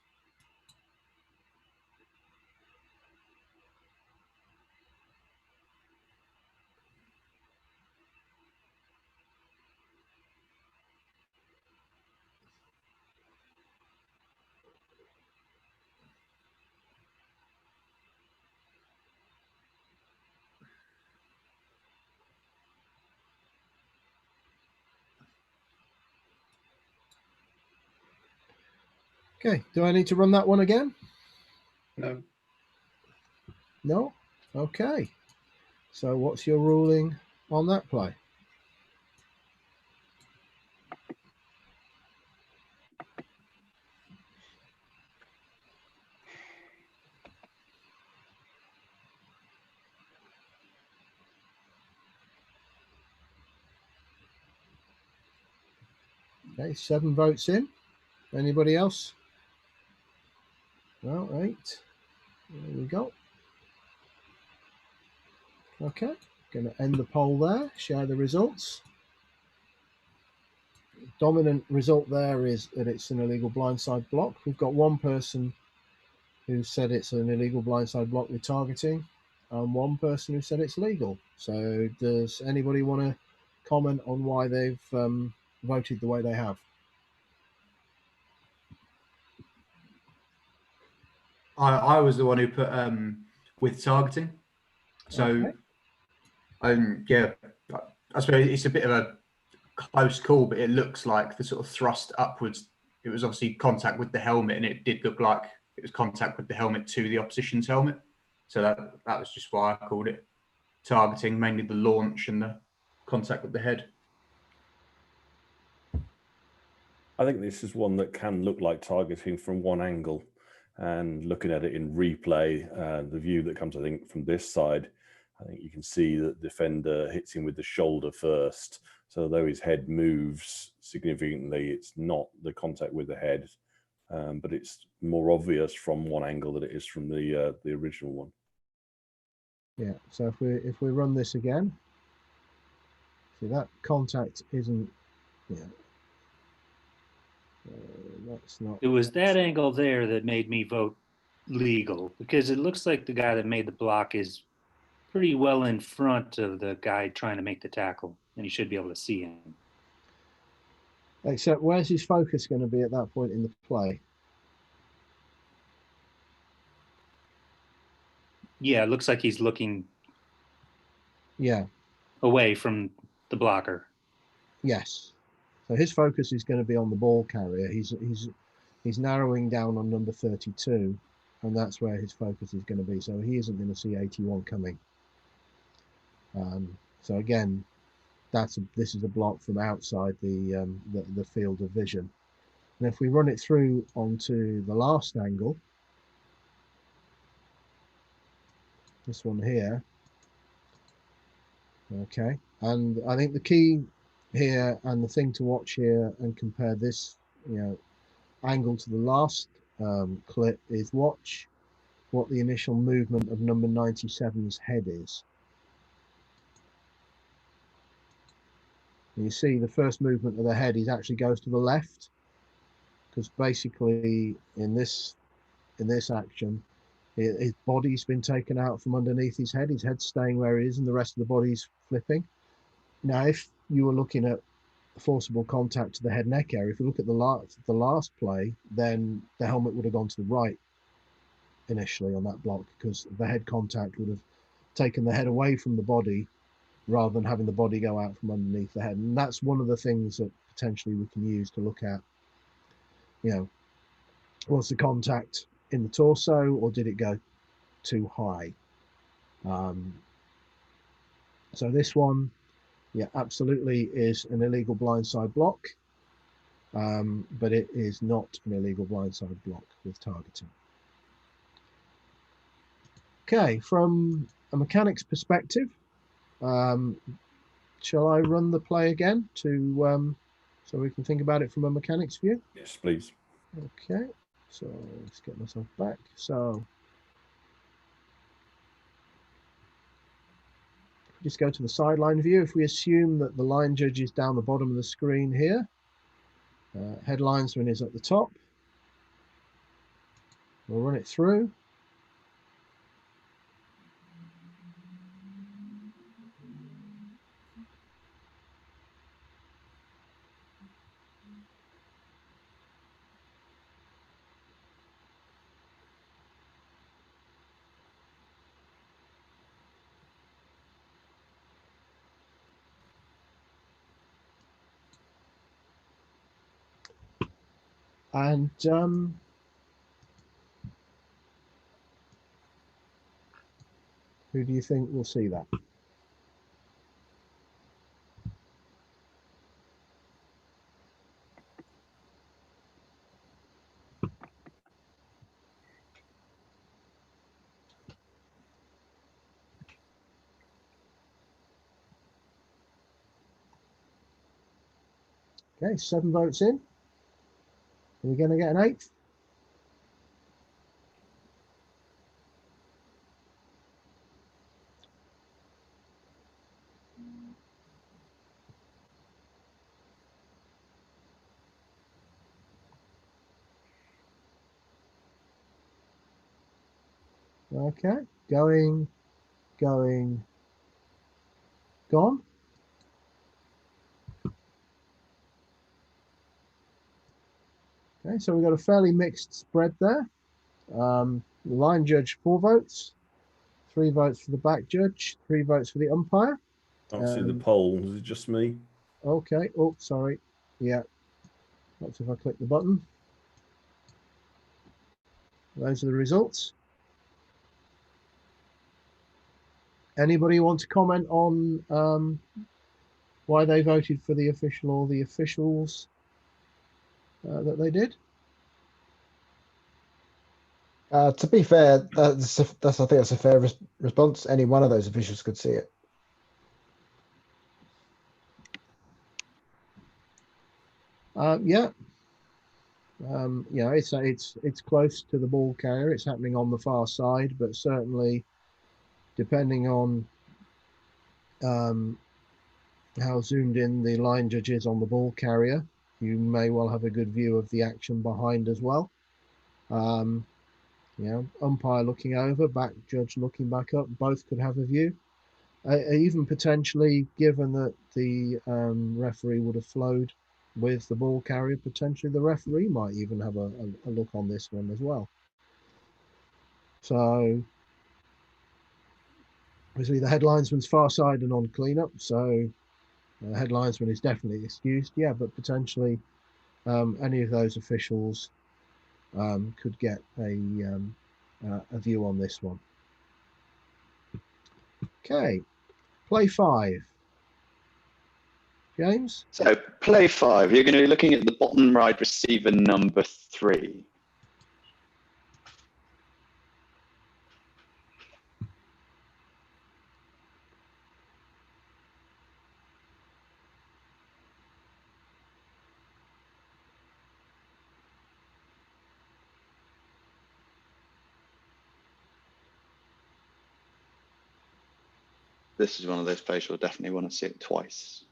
Okay, do I need to run that one again? No. No? Okay. So what's your ruling on that play? Okay, 7 votes in. Anybody else? Well, 8. There we go. Okay, going to end the poll there, share the results. Dominant result there is that it's an illegal blindside block. We've got one person who said it's an illegal blindside block with targeting, and one person who said it's legal. So does anybody want to comment on why they've voted the way they have? I was the one who put with targeting. So, Okay. yeah, I suppose it's a bit of a close call, but it looks like the sort of thrust upwards. It was obviously contact with the helmet, and it did look like it was contact with the helmet to the opposition's helmet. So that was just why I called it targeting, mainly the launch and the contact with the head. I think this is one that can look like targeting from one angle, and looking at it in replay, the view that comes, I think, from this side, I think you can see that the defender hits him with the shoulder first. So though his head moves significantly, it's not the contact with the head, but it's more obvious from one angle than it is from the original one. Yeah. So if we run this again, see that contact isn't. Yeah. That's not. It was that angle there that made me vote legal, because it looks like the guy that made the block is pretty well in front of the guy trying to make the tackle, and you should be able to see him. Except where's his focus going to be at that point in the play? Yeah, it looks like he's looking Yeah. away from the blocker. Yes. So his focus is going to be on the ball carrier. He's narrowing down on number 32. and that's where his focus is going to be. So he isn't going to see 81 coming. So again, this is a block from outside the field of vision. And if we run it through onto the last angle, this one here, okay, and I think the key here and the thing to watch here and compare this, angle to the last clip is watch what the initial movement of number 97's head is. And you see the first movement of the head is actually goes to the left, because basically in this action, his body's been taken out from underneath his head's staying where it is, and the rest of the body's flipping. Now, if you were looking at forcible contact to the head neck area, if you look at the last play, then the helmet would have gone to the right initially on that block, because the head contact would have taken the head away from the body rather than having the body go out from underneath the head. And that's one of the things that potentially we can use to look at, was the contact in the torso, or did it go too high? So this one, yeah, absolutely is an illegal blindside block, but it is not an illegal blindside block with targeting. Okay, from a mechanics perspective, shall I run the play again to so we can think about it from a mechanics view? Yes, please. Okay, so let's get myself back. So just go to the sideline view. If we assume that the line judge is down the bottom of the screen here, head linesman is at the top, we'll run it through. And who do you think will see that? Okay, 7 votes in. Are we going to get an 8th? Okay, going, gone. Okay, so we've got a fairly mixed spread there. The line judge 4 votes, 3 votes for the back judge, 3 votes for the umpire. Can't see the poll. Is it just me? Okay. Oh, sorry. Yeah. That's if I click the button. Those are the results. Anybody want to comment on why they voted for the official or the officials that they did? To be fair, I think that's a fair response. Any one of those officials could see it. Yeah. It's close to the ball carrier. It's happening on the far side, but certainly, depending on how zoomed in the line judge is on the ball carrier, you may well have a good view of the action behind as well. Umpire looking over, back judge looking back up, both could have a view. Even potentially, given that the referee would have flowed with the ball carrier, potentially the referee might even have a look on this one as well. So obviously the headlinesman's far side and on cleanup, so the headlinesman is definitely excused. Yeah, but potentially any of those officials could get a a view on this one. Okay, play 5. James? So play 5, you're going to be looking at the bottom right receiver number 3. This is one of those plays you'll definitely want to see it twice.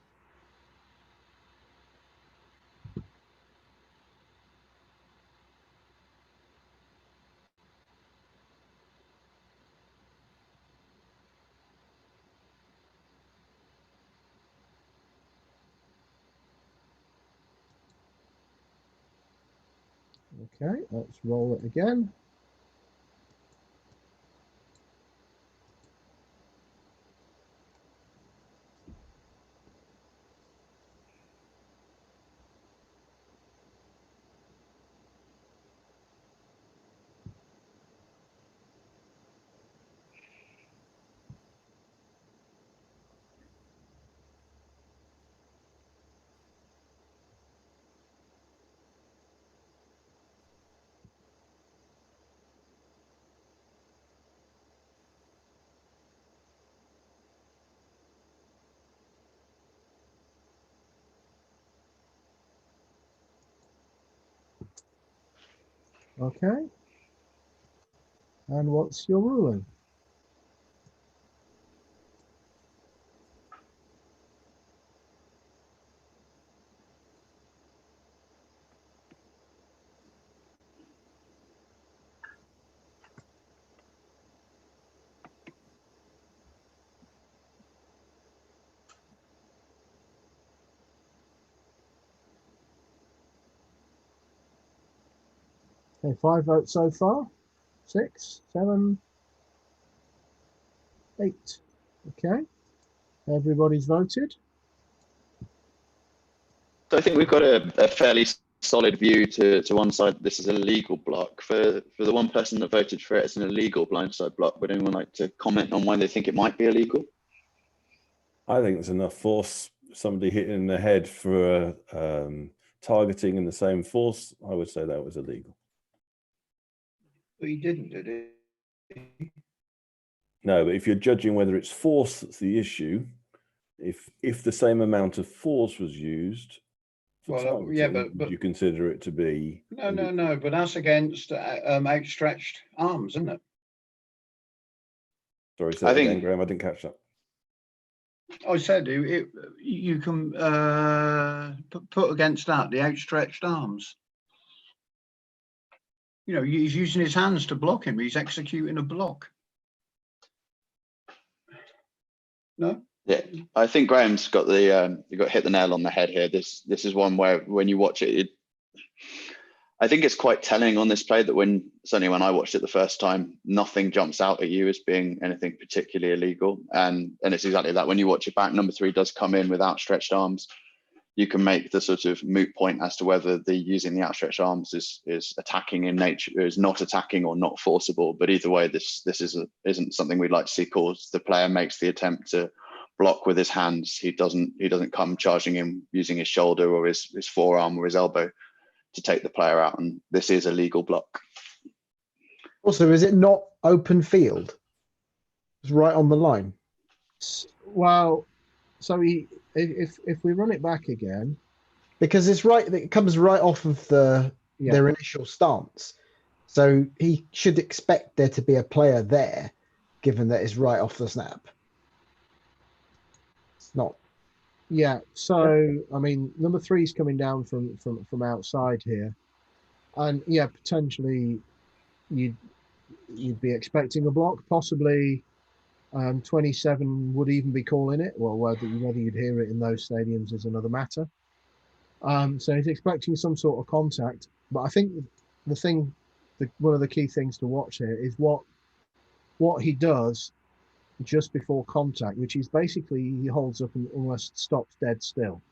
Okay, let's roll it again. Okay. And what's your ruling? Okay, 5 votes so far. 6, 7, 8. Okay. Everybody's voted. So I think we've got a fairly solid view to one side. This is a legal block. For the one person that voted for it, it's an illegal blindside block. Would anyone like to comment on why they think it might be illegal? I think there's enough force. Somebody hitting in the head for targeting in the same force, I would say that was illegal. But he didn't, did he? No, but if you're judging whether it's force that's the issue, if the same amount of force was used, Well, targeting, yeah, but would you consider it to be? no. But that's against outstretched arms, isn't it? Sorry, say that again, Graham. I didn't catch that. I said you can put against that the outstretched arms. You know, he's using his hands to block him. He's executing a block. No. Yeah, I think Graham's got the you got hit the nail on the head here. This is one where when you watch it, I think it's quite telling on this play that certainly when I watched it the first time, nothing jumps out at you as being anything particularly illegal. And it's exactly that. When you watch it back, number 3 does come in with outstretched arms. You can make the sort of moot point as to whether the using the outstretched arms is attacking in nature, is not attacking or not forcible. But either way, this isn't something we'd like to see, cause the player makes the attempt to block with his hands. He doesn't come charging in using his shoulder or his forearm or his elbow to take the player out, and this is a legal block. Also, is it not open field? It's right on the line. Well, so if we run it back again, because it comes right off of their initial stance, so he should expect there to be a player there, given that it's right off the snap. It's not. Yeah, so I mean, number 3 is coming down from outside here, and yeah, potentially you'd be expecting a block. Possibly 27 would even be calling it. Well, whether you'd hear it in those stadiums is another matter. So he's expecting some sort of contact, but I think one of the key things to watch here is what he does just before contact, which is basically he holds up and almost stops dead still.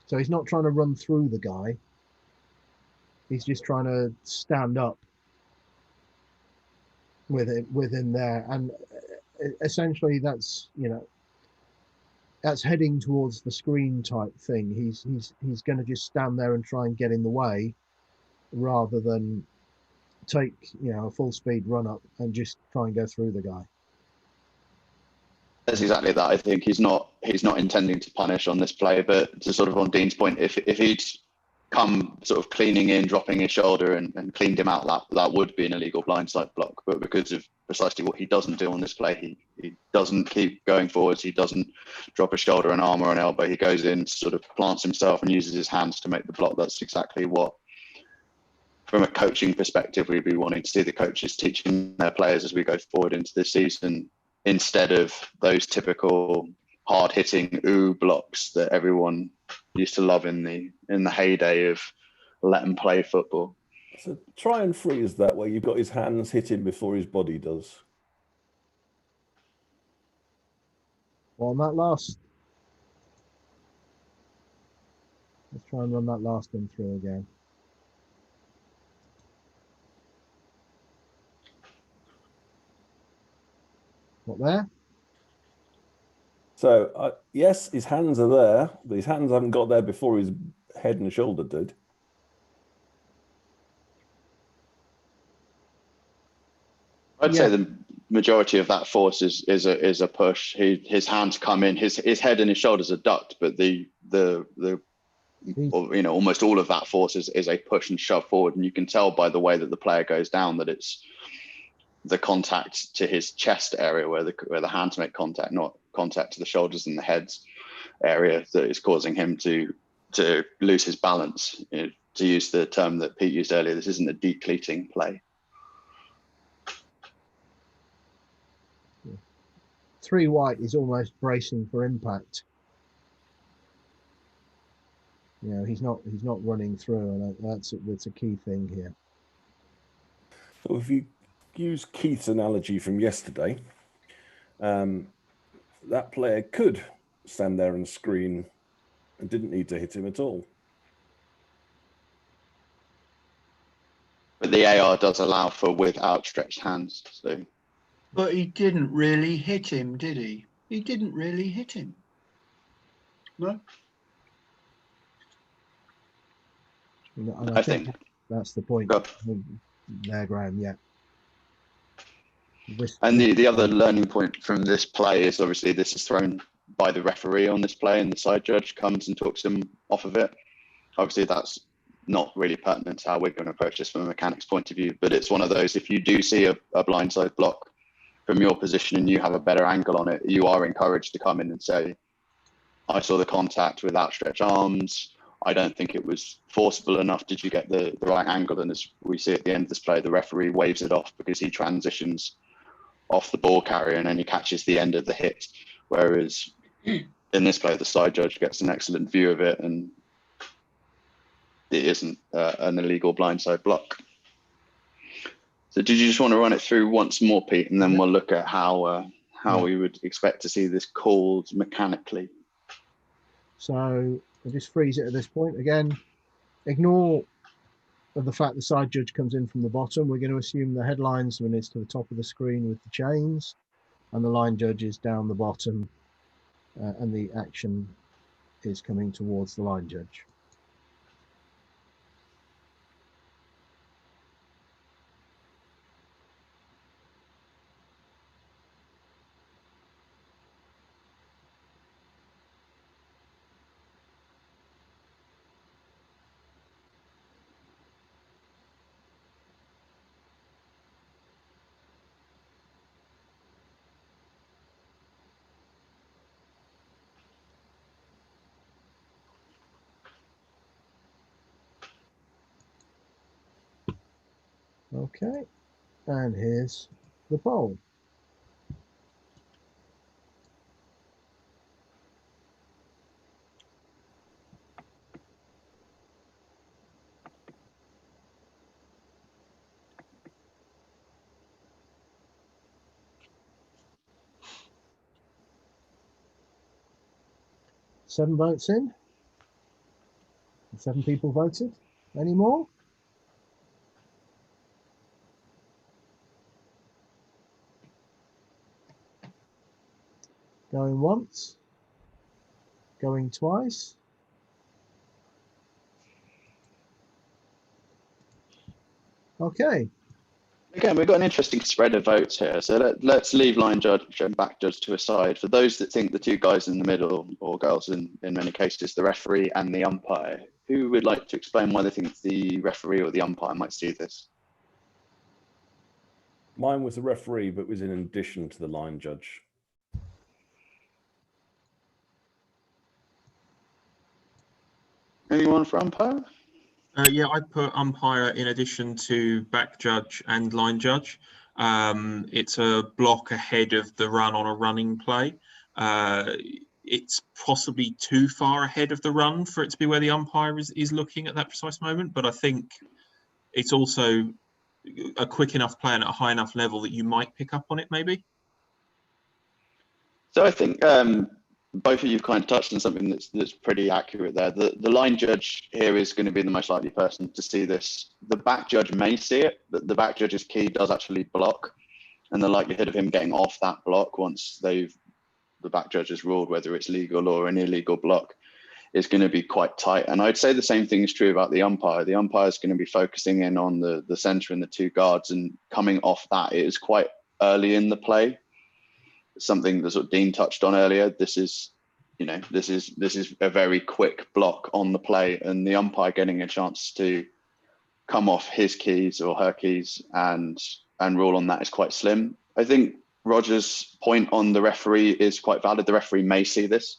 So he's not trying to run through the guy. He's just trying to stand up. with him there, and essentially that's that's heading towards the screen type thing. He's going to just stand there and try and get in the way, rather than take a full speed run up and just try and go through the guy. That's exactly that. I think he's not intending to punish on this play, but to sort of on Dean's point, if he'd come sort of cleaning in, dropping his shoulder and cleaned him out, that would be an illegal blindside block. But because of precisely what he doesn't do on this play, he doesn't keep going forwards, he doesn't drop a shoulder, an arm or an elbow, he goes in, sort of plants himself and uses his hands to make the block. That's exactly what, from a coaching perspective, we'd be wanting to see the coaches teaching their players as we go forward into this season, instead of those typical hard-hitting blocks that everyone used to love in the heyday of let them play football. So try and freeze that where you've got his hands hitting before his body does. Well, on that last, let's try and run that last one through again. What there? So yes, his hands are there, but his hands haven't got there before his head and shoulder did. I'd say the majority of that force is a push. His hands come in, his head and his shoulders are ducked, but the almost all of that force is a push and shove forward, and you can tell by the way that the player goes down that it's the contact to his chest area where the hands make contact, not contact to the shoulders and the heads area, that is causing him to lose his balance. To use the term that Pete used earlier, this isn't a decleating play. 3 white is almost bracing for impact. He's not running through, and that's a key thing here. So if you use Keith's analogy from yesterday, that player could stand there and screen and didn't need to hit him at all. But the AR does allow for with outstretched hands. So. But he didn't really hit him, did he? He didn't really hit him. No? And I think that's the point. There, Graham, yeah. And the other learning point from this play is obviously this is thrown by the referee on this play, and the side judge comes and talks him off of it. Obviously, that's not really pertinent to how we're going to approach this from a mechanics point of view, but it's one of those, if you do see a blindside block from your position and you have a better angle on it, you are encouraged to come in and say, I saw the contact with outstretched arms. I don't think it was forcible enough. Did you get the right angle? And as we see at the end of this play, the referee waves it off because he transitions off the ball carrier and then he catches the end of the hit. Whereas in this play, the side judge gets an excellent view of it and it isn't an illegal blindside block. So did you just want to run it through once more, Pete, and then we'll look at how we would expect to see this called mechanically? So I'll just freeze it at this point. Again, ignore the fact the side judge comes in from the bottom. We're going to assume the head linesman is to the top of the screen with the chains and the line judge is down the bottom and the action is coming towards the line judge. Okay, and here's the poll. Seven votes in. 7 people voted. Any more? Going once. Going twice. Okay. Again, we've got an interesting spread of votes here. So let's leave line judge and back judge to a side. For those that think the two guys in the middle, or girls in many cases, the referee and the umpire, who would like to explain why they think the referee or the umpire might see this? Mine was the referee, but was in addition to the line judge. Anyone for umpire? Yeah, I put umpire in addition to back judge and line judge. It's a block ahead of the run on a running play. It's possibly too far ahead of the run for it to be where the umpire is looking at that precise moment, but I think it's also a quick enough play and at a high enough level that you might pick up on it, maybe. So I think both of you kind of touched on something that's pretty accurate there. The line judge here is going to be the most likely person to see this. The back judge may see it, but the back judge's key does actually block, and the likelihood of him getting off that block once the back judge has ruled whether it's legal or an illegal block is going to be quite tight. And I'd say the same thing is true about the umpire. The umpire is going to be focusing in on the centre and the two guards, and coming off that, it is quite early in the play. Something that sort of Dean touched on earlier. This is a very quick block on the play, and the umpire getting a chance to come off his keys or her keys and rule on that is quite slim. I think Roger's point on the referee is quite valid. The referee may see this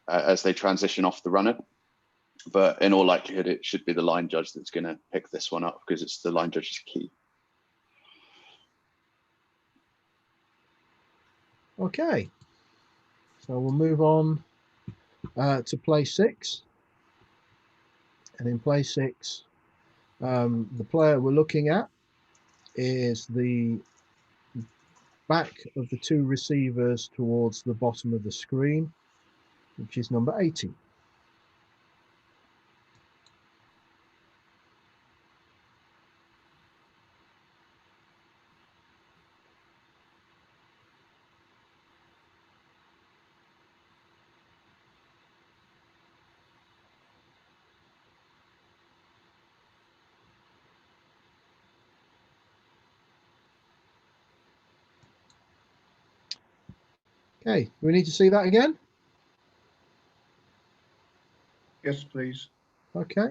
as they transition off the runner, but in all likelihood, it should be the line judge that's going to pick this one up because it's the line judge's key. Okay, so we'll move on to play 6. And in play 6, the player we're looking at is the back of the two receivers towards the bottom of the screen, which is number 80. Okay, do we need to see that again? Yes, please. Okay.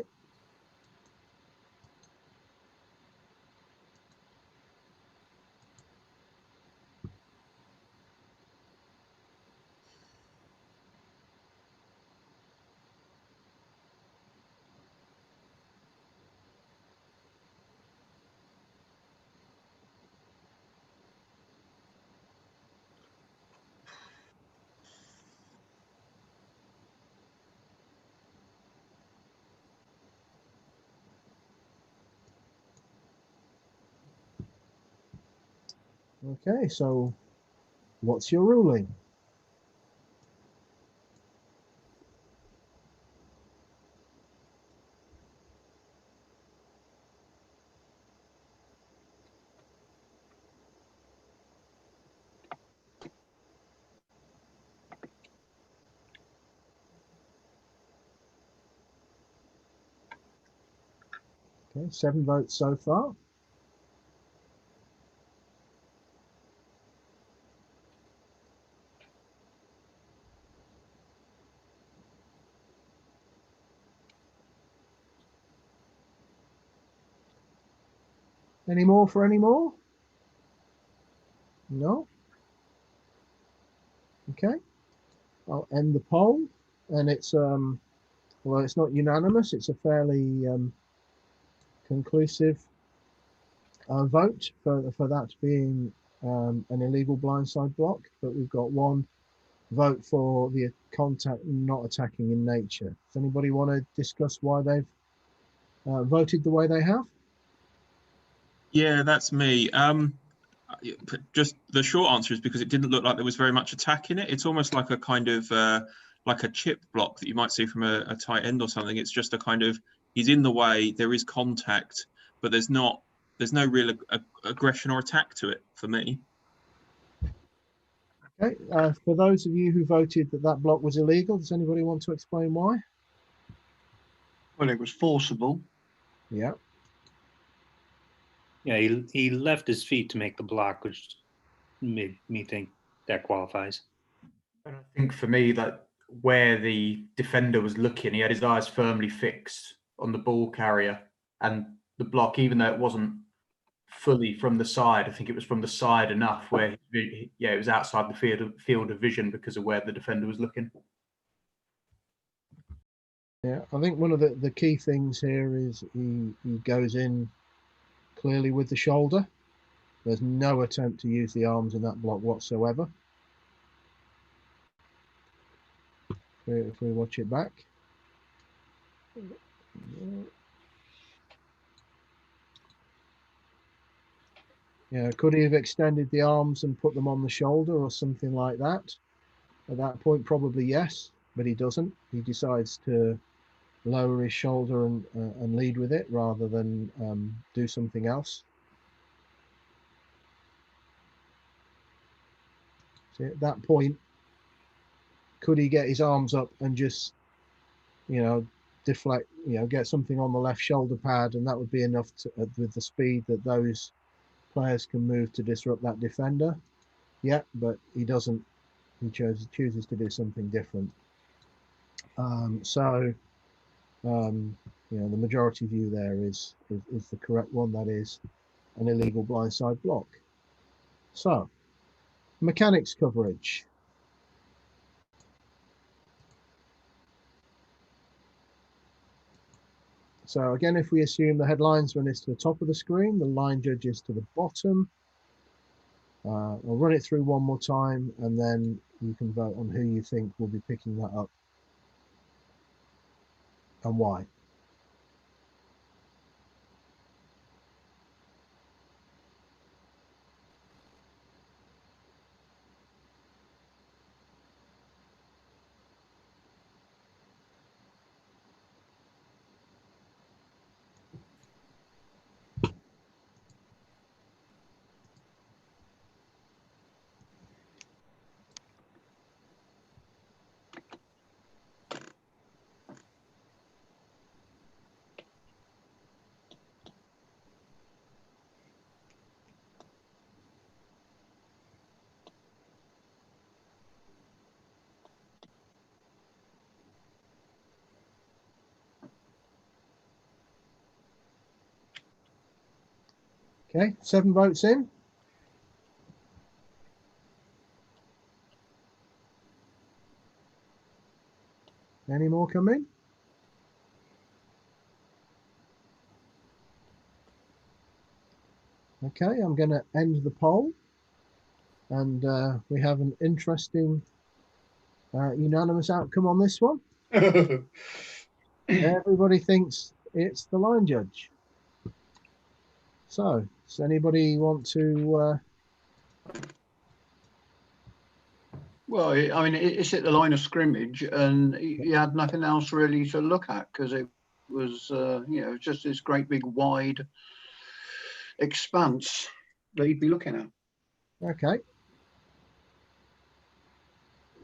Okay, so what's your ruling? Okay, 7 votes so far. Any more for any more? No? Okay. I'll end the poll, and it's well, it's not unanimous. It's a fairly conclusive vote for that being an illegal blindside block, but we've got 1 vote for the contact not attacking in nature. Does anybody want to discuss why they've voted the way they have? Yeah, that's me. Just the short answer is because it didn't look like there was very much attack in it. It's almost like a kind of like a chip block that you might see from a tight end or something. It's just a kind of, he's in the way, there is contact, but there's no real aggression or attack to it for me. Okay, for those of you who voted that that block was illegal, does anybody want to explain why? Well, it was forcible. Yeah. Yeah, he left his feet to make the block, which made me think that qualifies. And I think for me that where the defender was looking, he had his eyes firmly fixed on the ball carrier and the block, even though it wasn't fully from the side. I think it was from the side enough where, yeah, it was outside the field of vision because of where the defender was looking. Yeah, I think one of the key things here is he goes in clearly with the shoulder. There's no attempt to use the arms in that block whatsoever. If we watch it back. Yeah, could he have extended the arms and put them on the shoulder or something like that? At that point, probably yes, but he doesn't. He decides to lower his shoulder and lead with it rather than do something else. So at that point, could he get his arms up and just, deflect, get something on the left shoulder pad, and that would be enough to, with the speed that those players can move to disrupt that defender? Yeah, but he doesn't. He chooses to do something different. The majority view there is the correct one. That is an illegal blindside block. So, mechanics coverage. So again, if we assume the head linesman is to the top of the screen, the line judge is to the bottom. I'll run it through one more time, and then you can vote on who you think will be picking that up and why. Okay, 7 votes in. Any more come in? Okay, I'm going to end the poll, and we have an interesting unanimous outcome on this one. Everybody thinks it's the line judge. So, does anybody want to? Well, I mean, it's at the line of scrimmage, and you had nothing else really to look at because it was, just this great big wide expanse that you'd be looking at. Okay.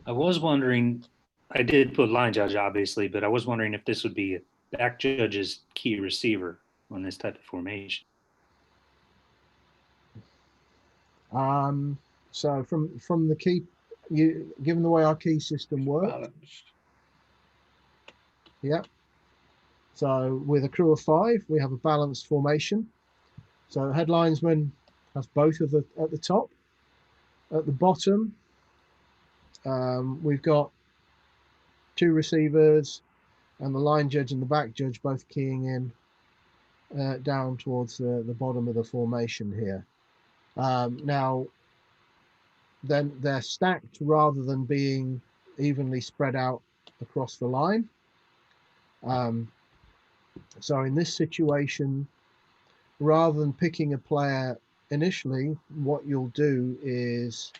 I was wondering, I did put line judge obviously, but I was wondering if this would be a back judge's key receiver on this type of formation. So from the key, given the way our key system works, Balanced. yeah. So with a crew of 5, we have a balanced formation. So head linesman has both of the at the top. At the bottom, we've got 2 receivers and the line judge and the back judge both keying in down towards the bottom of the formation here. Now, then they're stacked rather than being evenly spread out across the line. So in this situation, rather than picking a player initially, what you'll do is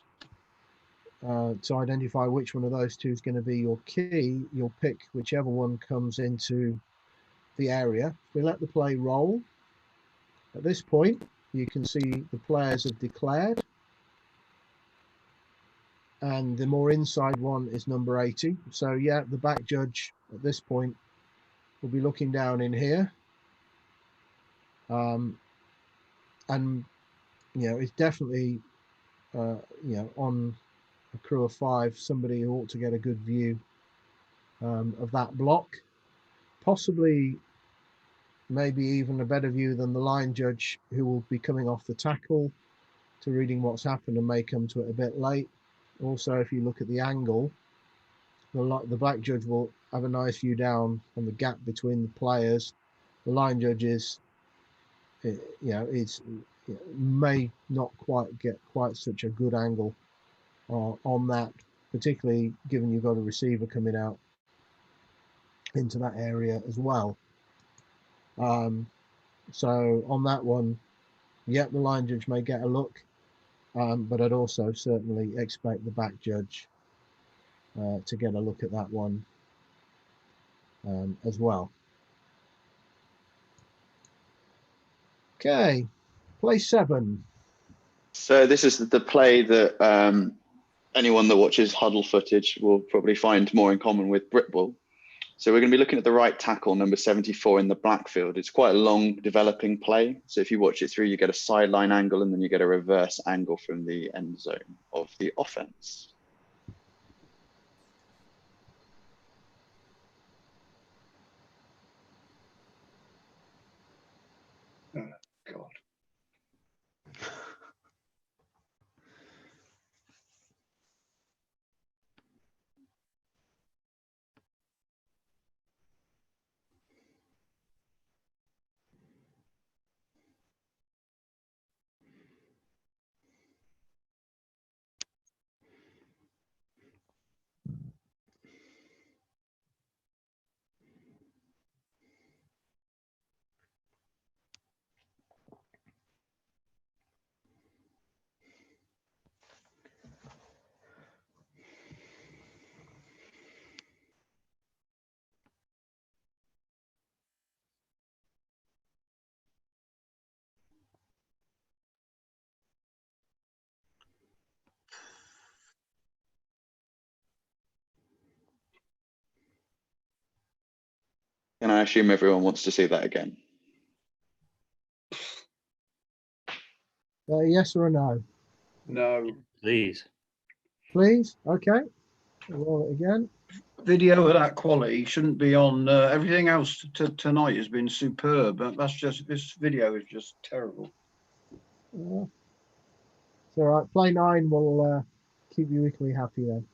to identify which one of those 2 is going to be your key, you'll pick whichever one comes into the area. If we let the play roll, at this point, you can see the players have declared. and the more inside one is number 80. So yeah, the back judge at this point will be looking down in here, and it's definitely on a crew of 5, somebody who ought to get a good view of that block, possibly maybe even a better view than the line judge, who will be coming off the tackle to reading what's happened and may come to it a bit late. Also, if you look at the angle, the back judge will have a nice view down on the gap between the players. The line judges, may not quite get quite such a good angle on that, particularly given you've got a receiver coming out into that area as well. So on that one, the line judge may get a look, but I'd also certainly expect the back judge to get a look at that one as well. Okay, play 7. So this is the play that anyone that watches huddle footage will probably find more in common with Britball. So we're going to be looking at the right tackle, number 74 in the black field. It's quite a long developing play. So if you watch it through, you get a sideline angle and then you get a reverse angle from the end zone of the offense. Oh, God. And I assume everyone wants to see that again. Yes or a no? No. Please. Please. Okay. Roll it again. Video of that quality shouldn't be on. Everything else tonight has been superb, but this video is just terrible. It's all right. Play 9 will keep you equally happy then.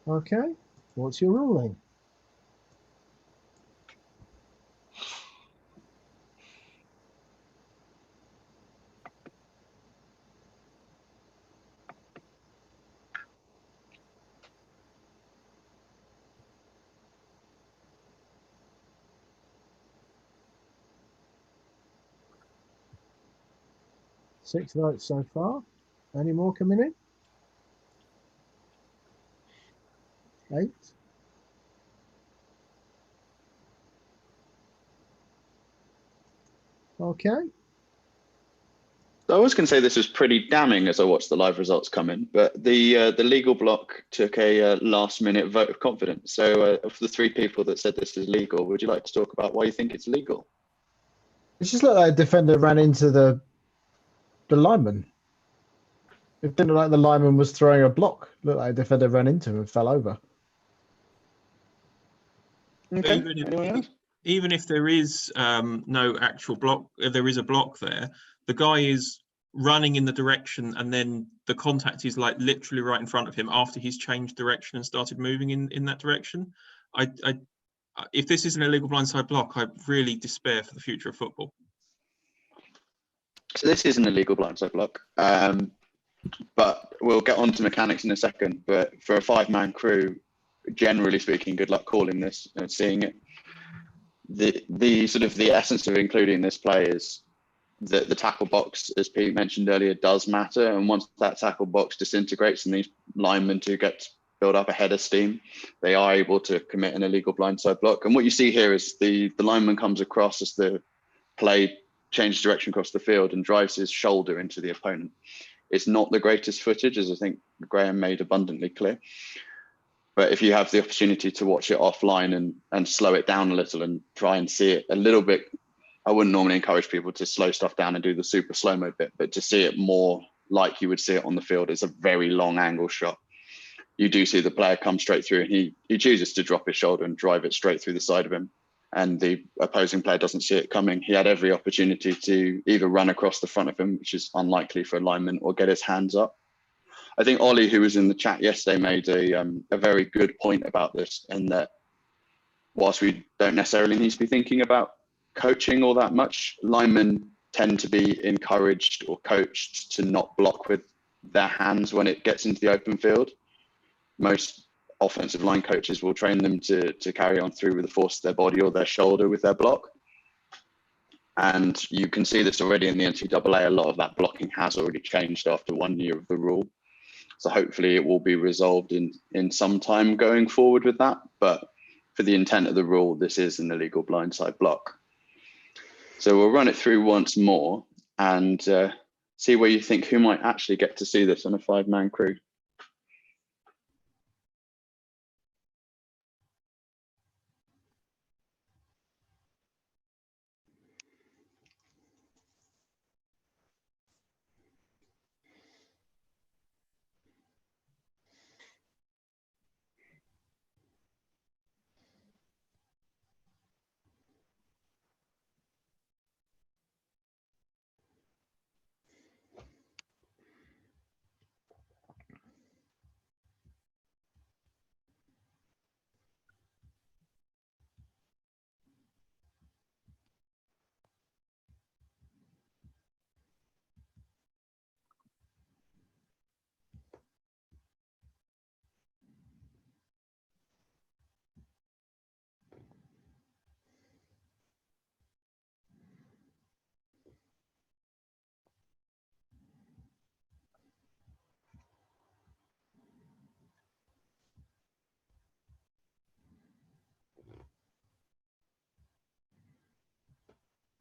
Okay. What's your ruling? Six votes so far. Any more coming in? 8. Okay. So I was going to say this was pretty damning as I watched the live results come in, but the legal block took a last-minute vote of confidence. So of the 3 people that said this is legal, would you like to talk about why you think it's legal? It just looked like a defender ran into the lineman. It didn't look like the lineman was throwing a block. It looked like the defender ran into him and fell over. Okay. Even if there is no actual block, there is a block there, the guy is running in the direction and then the contact is like literally right in front of him after he's changed direction and started moving in that direction. If this is an illegal blindside block, I really despair for the future of football. So this is an illegal blindside block, but we'll get on to mechanics in a second. But for a 5-man crew, generally speaking, good luck calling this and seeing it. The sort of the essence of including this play is that the tackle box, as Pete mentioned earlier, does matter. And once that tackle box disintegrates and these linemen do get build up a head of steam, they are able to commit an illegal blindside block. And what you see here is the lineman comes across as the play changes direction across the field and drives his shoulder into the opponent. It's not the greatest footage, as I think Graham made abundantly clear. But if you have the opportunity to watch it offline and slow it down a little and try and see it a little bit, I wouldn't normally encourage people to slow stuff down and do the super slow-mo bit, but to see it more like you would see it on the field, it's a very long angle shot. You do see the player come straight through and he chooses to drop his shoulder and drive it straight through the side of him. And the opposing player doesn't see it coming. He had every opportunity to either run across the front of him, which is unlikely for a lineman, or get his hands up. I think Ollie, who was in the chat yesterday, made a very good point about this, and that whilst we don't necessarily need to be thinking about coaching all that much, linemen tend to be encouraged or coached to not block with their hands when it gets into the open field. Most offensive line coaches will train them to carry on through with the force of their body or their shoulder with their block. And you can see this already in the NCAA. A lot of that blocking has already changed after 1 year of the rule. So hopefully it will be resolved in some time going forward with that. But for the intent of the rule, this is an illegal blindside block. So we'll run it through once more and see where you think who might actually get to see this on a 5-man crew.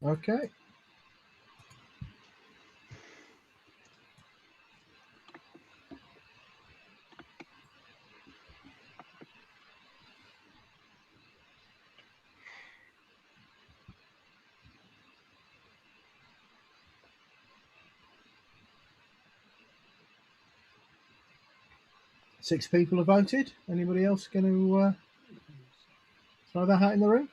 Okay. Six people have voted. Anybody else going to throw their hat in the ring?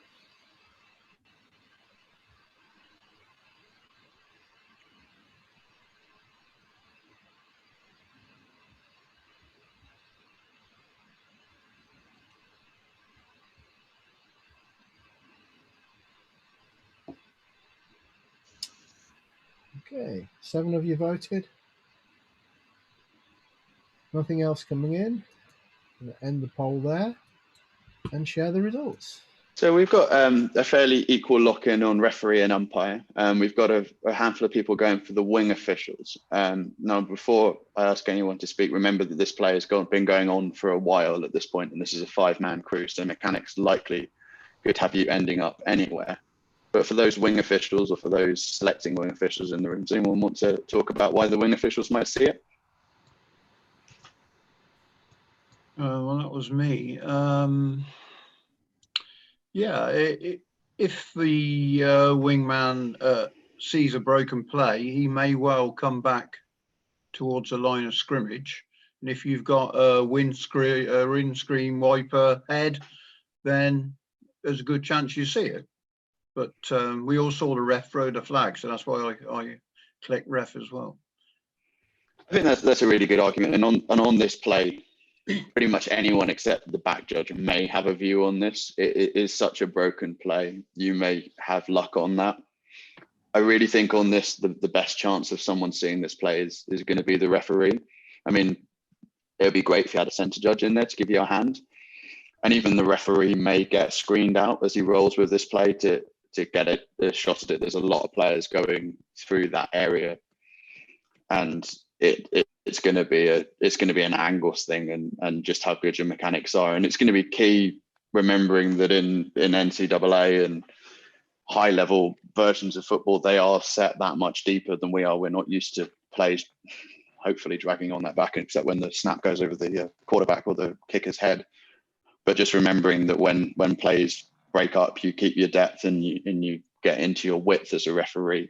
Okay, 7 of you voted. Nothing else coming in. I'm going to end the poll there and share the results. So we've got a fairly equal lock-in on referee and umpire. We've got a handful of people going for the wing officials. Now, before I ask anyone to speak, remember that this play has been going on for a while at this point, and this is a 5-man crew, so mechanics likely could have you ending up anywhere. But for those wing officials or for those selecting wing officials in the room, does anyone want to talk about why the wing officials might see it? Well, that was me. Yeah, if the wingman sees a broken play, he may well come back towards the line of scrimmage. And if you've got a windscreen wiper head, then there's a good chance you see it. But we all saw the ref throw the flag, so that's why I clicked ref as well. I think that's a really good argument. And on this play, pretty much anyone except the back judge may have a view on this. It is such a broken play. You may have luck on that. I really think on this, the best chance of someone seeing this play is going to be the referee. I mean, it would be great if you had a centre judge in there to give you a hand. And even the referee may get screened out as he rolls with this play to get a shot at it. There's a lot of players going through that area. And it's going to be an angles thing and just how good your mechanics are. And it's going to be key remembering that in NCAA and high level versions of football, they are set that much deeper than we are. We're not used to plays hopefully dragging on that back, except when the snap goes over the quarterback or the kicker's head. But just remembering that when plays break up, you keep your depth and you get into your width as a referee.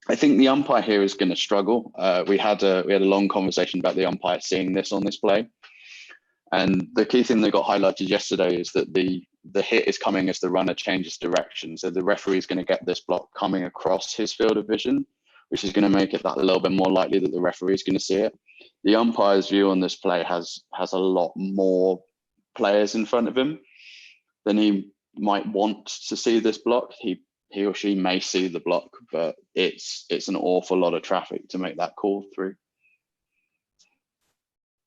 I think the umpire here is going to struggle. We had a long conversation about the umpire seeing this on this play. And the key thing that got highlighted yesterday is that the hit is coming as the runner changes direction. So the referee is going to get this block coming across his field of vision, which is going to make it that a little bit more likely that the referee is going to see it. The umpire's view on this play has a lot more players in front of him than he might want to see this block. He or she may see the block, but it's an awful lot of traffic to make that call through.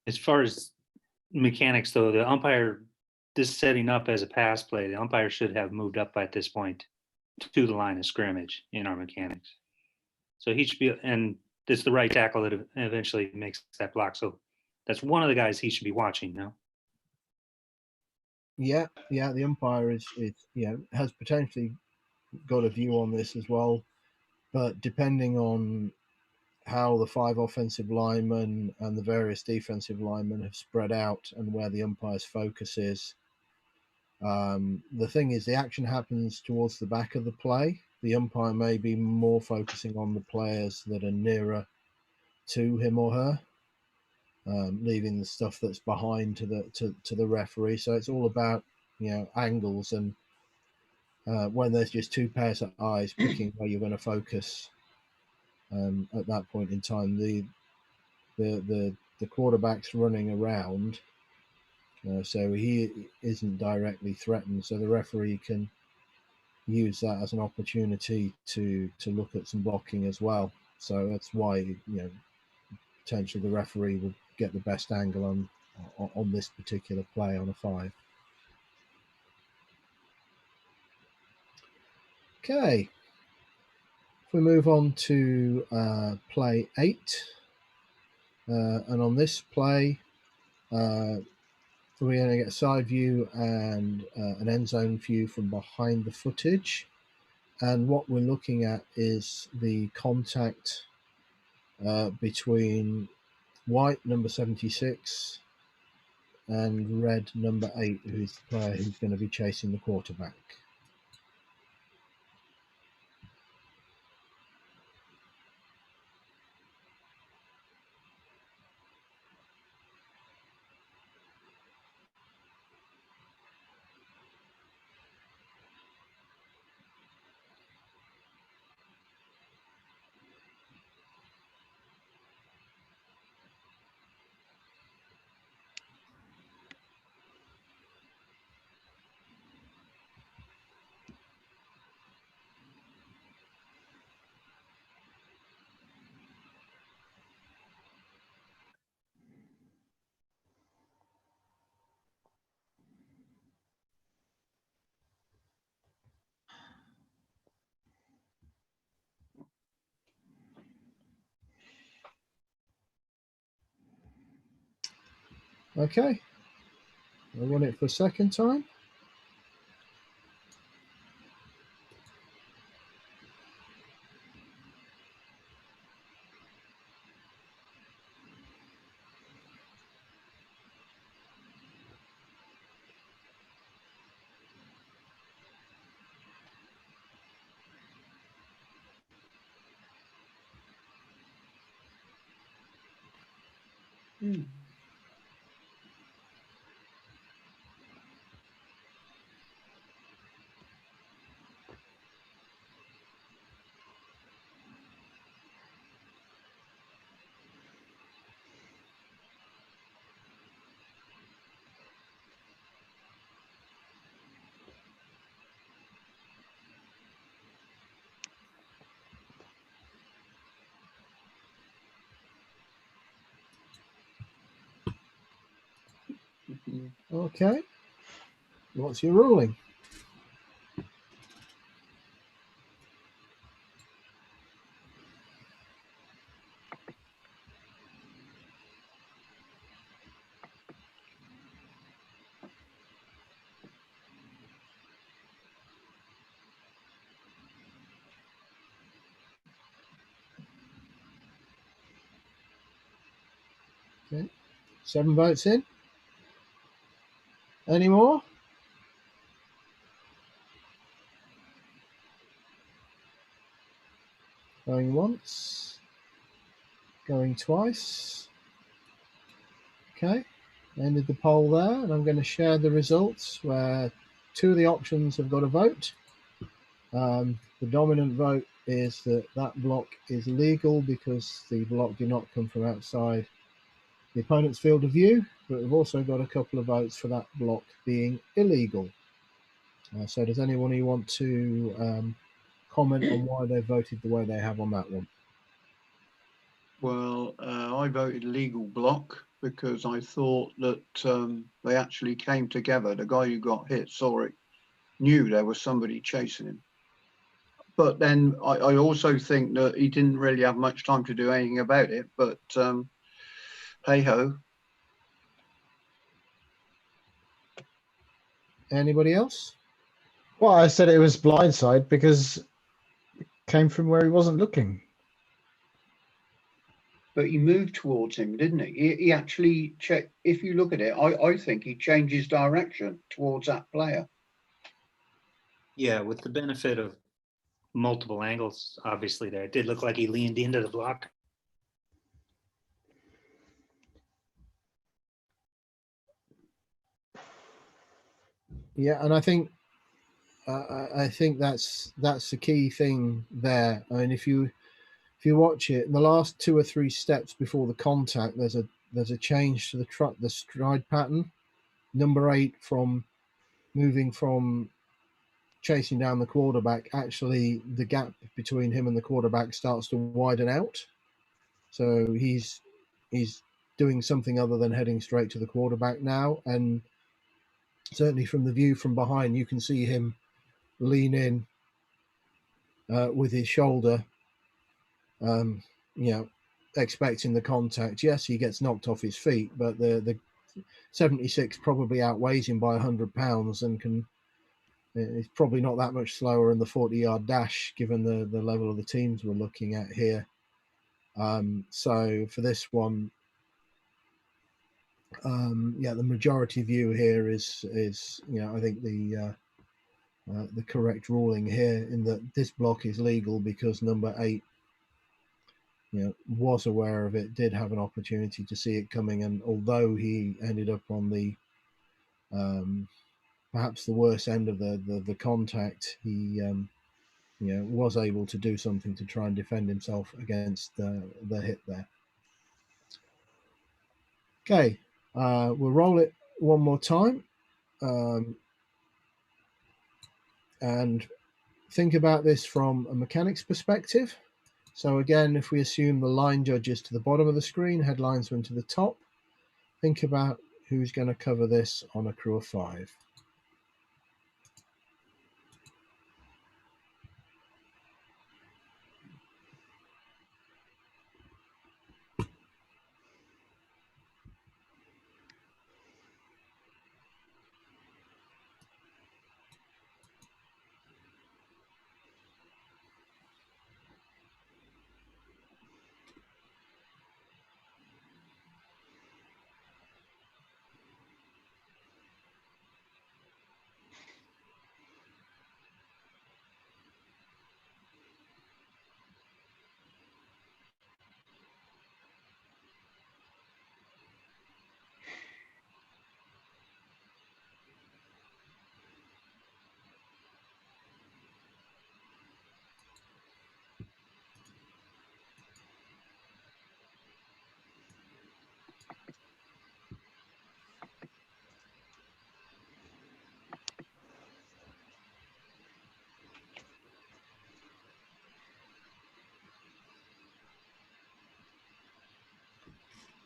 As far as mechanics, though, the umpire, this setting up as a pass play, the umpire should have moved up at this point to the line of scrimmage in our mechanics. So he should be, and it's the right tackle that eventually makes that block. So that's one of the guys he should be watching now. Yeah, the umpire is has potentially got a view on this as well, but depending on how the 5 offensive linemen and the various defensive linemen have spread out and where the umpire's focus is, the thing is the action happens towards the back of the play. The umpire may be more focusing on the players that are nearer to him or her, leaving the stuff that's behind to the referee. So it's all about angles and when there's just two pairs of eyes picking where you're going to focus at that point in time. The quarterback's running around, so he isn't directly threatened. So the referee can use that as an opportunity to look at some blocking as well. So that's why potentially the referee will get the best angle on this particular play on a 5. Okay, if we move on to play 8, and on this play, we're going to get a side view and an end zone view from behind the footage. And what we're looking at is the contact between white, number 76, and red, number 8, who's the player who's going to be chasing the quarterback. Okay, I'll run it for a second time. Hmm. Okay. What's your ruling? Okay. 7 votes in. Any more? Going once. Going twice. Okay. Ended the poll there, and I'm going to share the results where 2 of the options have got a vote. The dominant vote is that that block is legal because the block did not come from outside the opponent's field of view, but we've also got a couple of votes for that block being illegal. So does anyone who want to comment on why they voted the way they have on that one? Well, I voted legal block because I thought that they actually came together. The guy who got hit saw it, knew there was somebody chasing him. But then I also think that he didn't really have much time to do anything about it. But hey ho. Anybody else? Well, I said it was blindside because it came from where he wasn't looking. But he moved towards him, didn't he? He actually checked. If you look at it, I think he changed his direction towards that player. Yeah, with the benefit of multiple angles, obviously there. It did look like he leaned into the block. Yeah, and I think that's the key thing there. I mean, if you watch it, in the last 2 or 3 steps before the contact, there's a change to the stride pattern. Number 8 from moving from chasing down the quarterback, actually the gap between him and the quarterback starts to widen out. So he's doing something other than heading straight to the quarterback now, and certainly from the view from behind, you can see him lean in with his shoulder, expecting the contact. Yes, he gets knocked off his feet, but the 76 probably outweighs him by 100 pounds and can. It's probably not that much slower in the 40-yard dash, given the level of the teams we're looking at here. So for this one, the majority view here is I think the correct ruling here in that this block is legal because number 8 was aware of it, did have an opportunity to see it coming, and although he ended up on the perhaps the worst end of the contact, he was able to do something to try and defend himself against the hit there. Okay, we'll roll it one more time and think about this from a mechanics perspective. So again, if we assume the line judges to the bottom of the screen, headlinesman to the top, think about who's going to cover this on a crew of 5.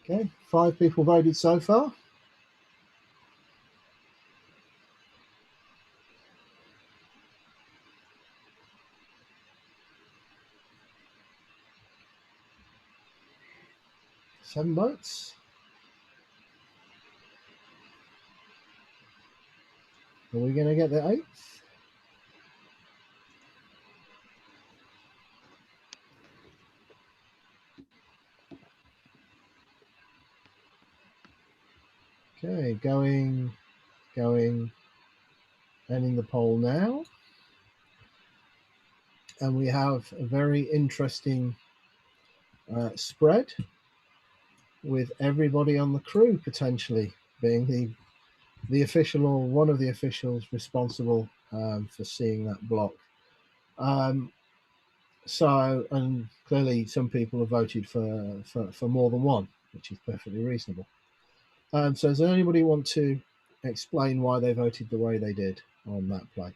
Okay, 5 people voted so far. Seven votes. Are we going to get the 8th? Okay, going, ending the poll now. And we have a very interesting spread with everybody on the crew potentially being the official or one of the officials responsible for seeing that block. So, and clearly some people have voted for more than one, which is perfectly reasonable. So does anybody want to explain why they voted the way they did on that play?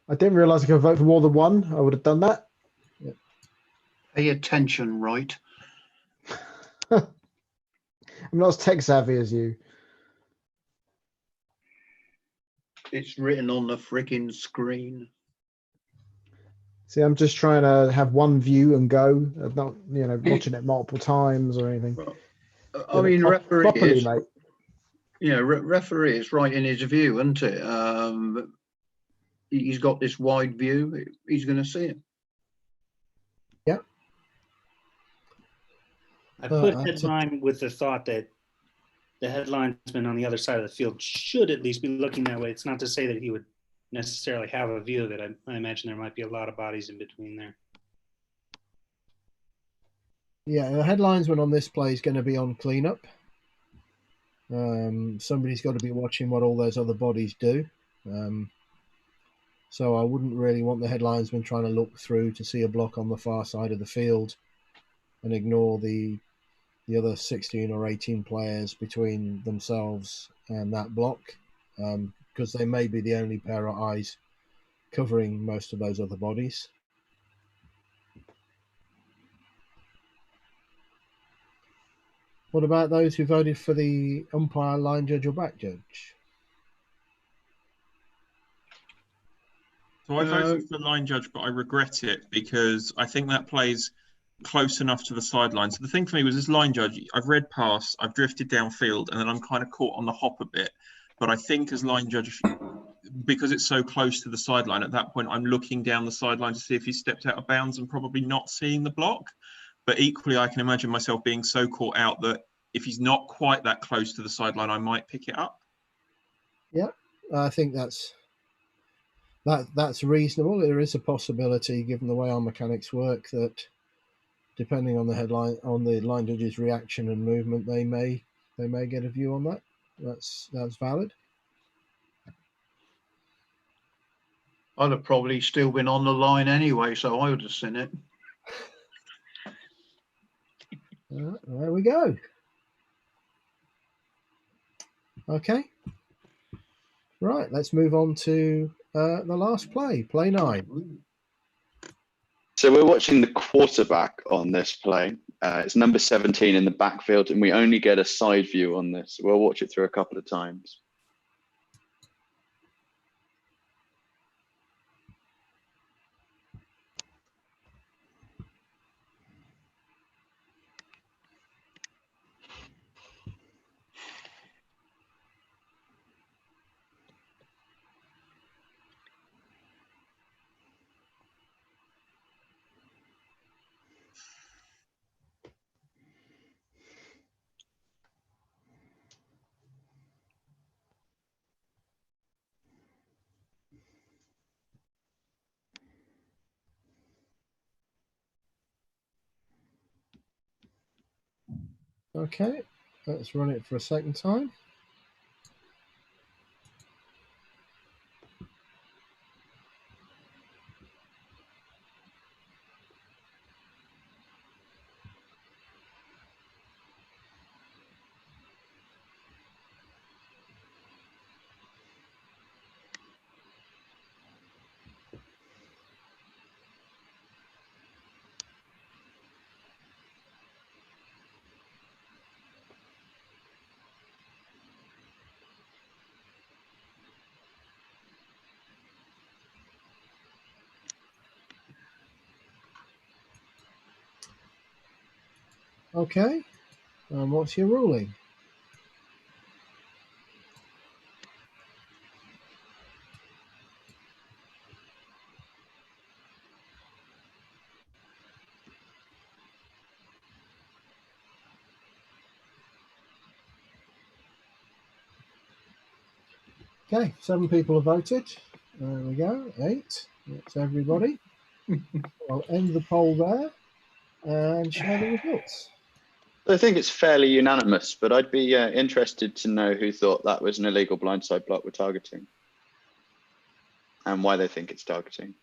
I didn't realise I could vote for more than one. I would have done that. Pay attention, right? I'm not as tech savvy as you. It's written on the freaking screen. See, I'm just trying to have one view and go, not watching it multiple times or anything. I mean, referee properly, is, mate. referee is right in his view, isn't it? He's got this wide view. He's going to see it. Yeah. I put headline with the thought that the headlinesman on the other side of the field should at least be looking that way. It's not to say that he would necessarily have a view of it. I imagine there might be a lot of bodies in between there. Yeah, the headlinesman on this play is going to be on cleanup. Somebody's got to be watching what all those other bodies do. So I wouldn't really want the headlinesman trying to look through to see a block on the far side of the field and ignore the other 16 or 18 players between themselves and that block, because they may be the only pair of eyes covering most of those other bodies. What about those who voted for the umpire, line judge or back judge? So I voted for the line judge, but I regret it because I think that plays close enough to the sideline. So the thing for me was this line judge, I've read past, I've drifted downfield, and then I'm kind of caught on the hop a bit. But I think as line judge, because it's so close to the sideline, at that point, I'm looking down the sideline to see if he stepped out of bounds and probably not seeing the block. But equally, I can imagine myself being so caught out that if he's not quite that close to the sideline, I might pick it up. Yeah, I think that's reasonable. There is a possibility, given the way our mechanics work, that depending on the line judge's reaction and movement, they may get a view on that. That's valid. I'd have probably still been on the line anyway, so I would have seen it. There we go. Okay. Right, let's move on to the last play 9. So we're watching the quarterback on this play. It's number 17 in the backfield, and we only get a side view on this. We'll watch it through a couple of times. Okay, let's run it for a second time. Okay. And what's your ruling? Okay, 7 people have voted. There we go, 8. That's everybody. I'll end the poll there and share the results. I think it's fairly unanimous, but I'd be interested to know who thought that was an illegal blindside block we're targeting and why they think it's targeting.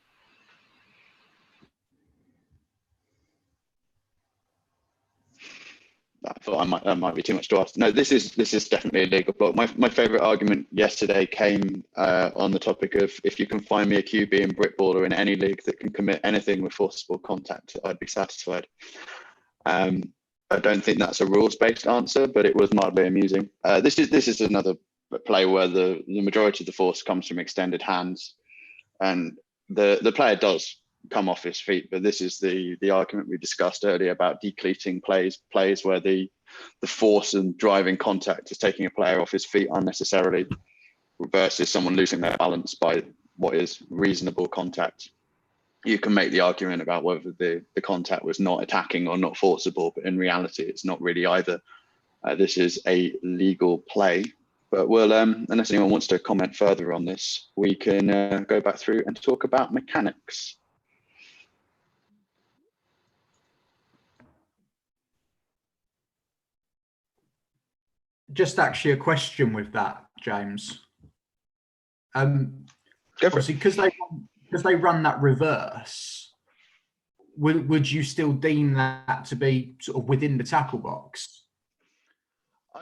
I thought that might be too much to ask. No, this is definitely a legal block. My favourite argument yesterday came on the topic of if you can find me a QB and brickballer in any league that can commit anything with forcible contact, I'd be satisfied. I don't think that's a rules-based answer, but it was mildly amusing. This is another play where the majority of the force comes from extended hands, and the player does come off his feet, but this is the argument we discussed earlier about decleating plays where the force and driving contact is taking a player off his feet unnecessarily versus someone losing their balance by what is reasonable contact. You can make the argument about whether the contact was not attacking or not forcible, but in reality it's not really either. This is a legal play, but we'll unless anyone wants to comment further on this, we can go back through and talk about mechanics. Just actually a question with that, James. Obviously, because they run that reverse, would you still deem that to be sort of within the tackle box?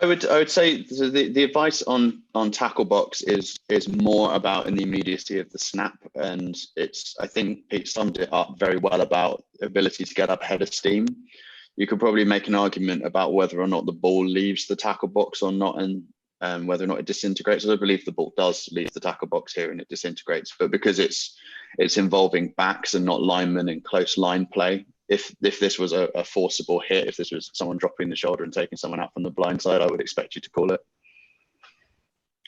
I would say the advice on tackle box is more about in the immediacy of the snap, and I think Pete summed it up very well about ability to get up ahead of steam. You could probably make an argument about whether or not the ball leaves the tackle box or not, and whether or not it disintegrates. I believe the ball does leave the tackle box here and it disintegrates, but because it's involving backs and not linemen in close line play. If this was a forcible hit, if this was someone dropping the shoulder and taking someone out from the blind side, I would expect you to call it.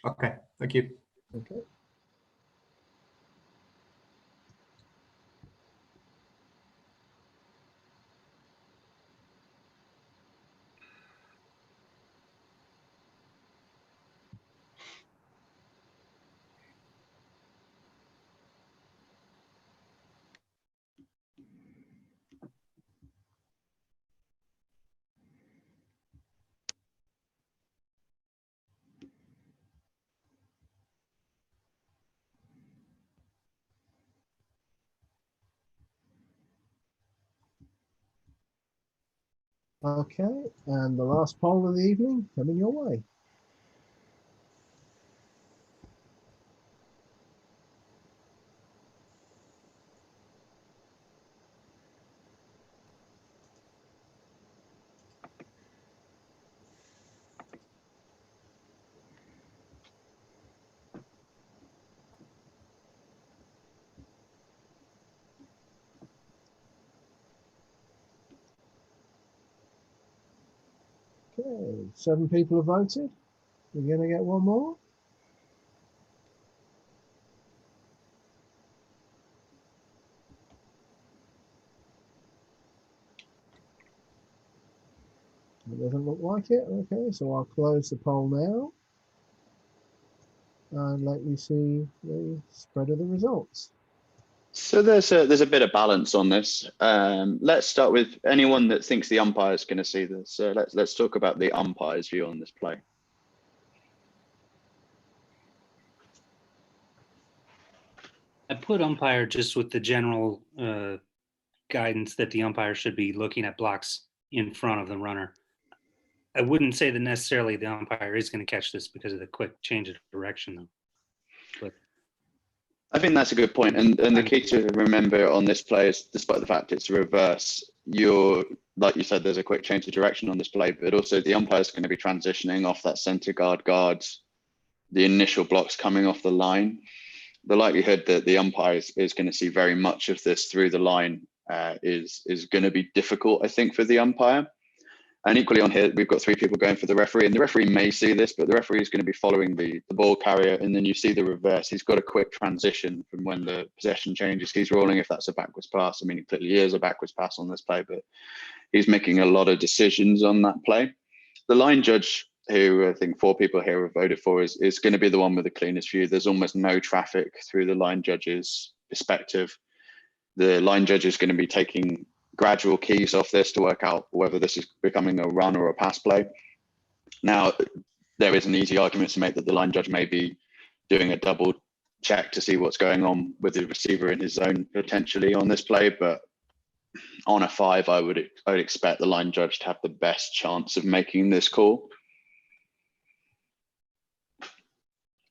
Okay, thank you. Okay. Okay, and the last poll of the evening coming your way. Okay, 7 people have voted. We're going to get one more. It doesn't look like it. Okay, so I'll close the poll now and let you see the spread of the results. So there's a bit of balance on this. Let's start with anyone that thinks the umpire is going to see this. Let's talk about the umpire's view on this play. I put umpire just with the general guidance that the umpire should be looking at blocks in front of the runner. I wouldn't say that necessarily the umpire is going to catch this because of the quick change of direction, though. But I think that's a good point. And the key to remember on this play is, despite the fact it's reverse, like you said, there's a quick change of direction on this play, but also the umpire is going to be transitioning off that center guards, the initial blocks coming off the line. The likelihood that the umpire is going to see very much of this through the line is going to be difficult, I think, for the umpire. And equally on here, we've got 3 people going for the referee, and the referee may see this, but the referee is going to be following the ball carrier, and then you see the reverse. He's got a quick transition from when the possession changes. He's ruling if that's a backwards pass. I mean, it clearly is a backwards pass on this play, but he's making a lot of decisions on that play. The line judge, who I think 4 people here have voted for, is going to be the one with the cleanest view. There's almost no traffic through the line judge's perspective. The line judge is going to be taking gradual keys off this to work out whether this is becoming a run or a pass play. Now, there is an easy argument to make that the line judge may be doing a double check to see what's going on with the receiver in his zone potentially on this play, but on a 5, I would expect the line judge to have the best chance of making this call.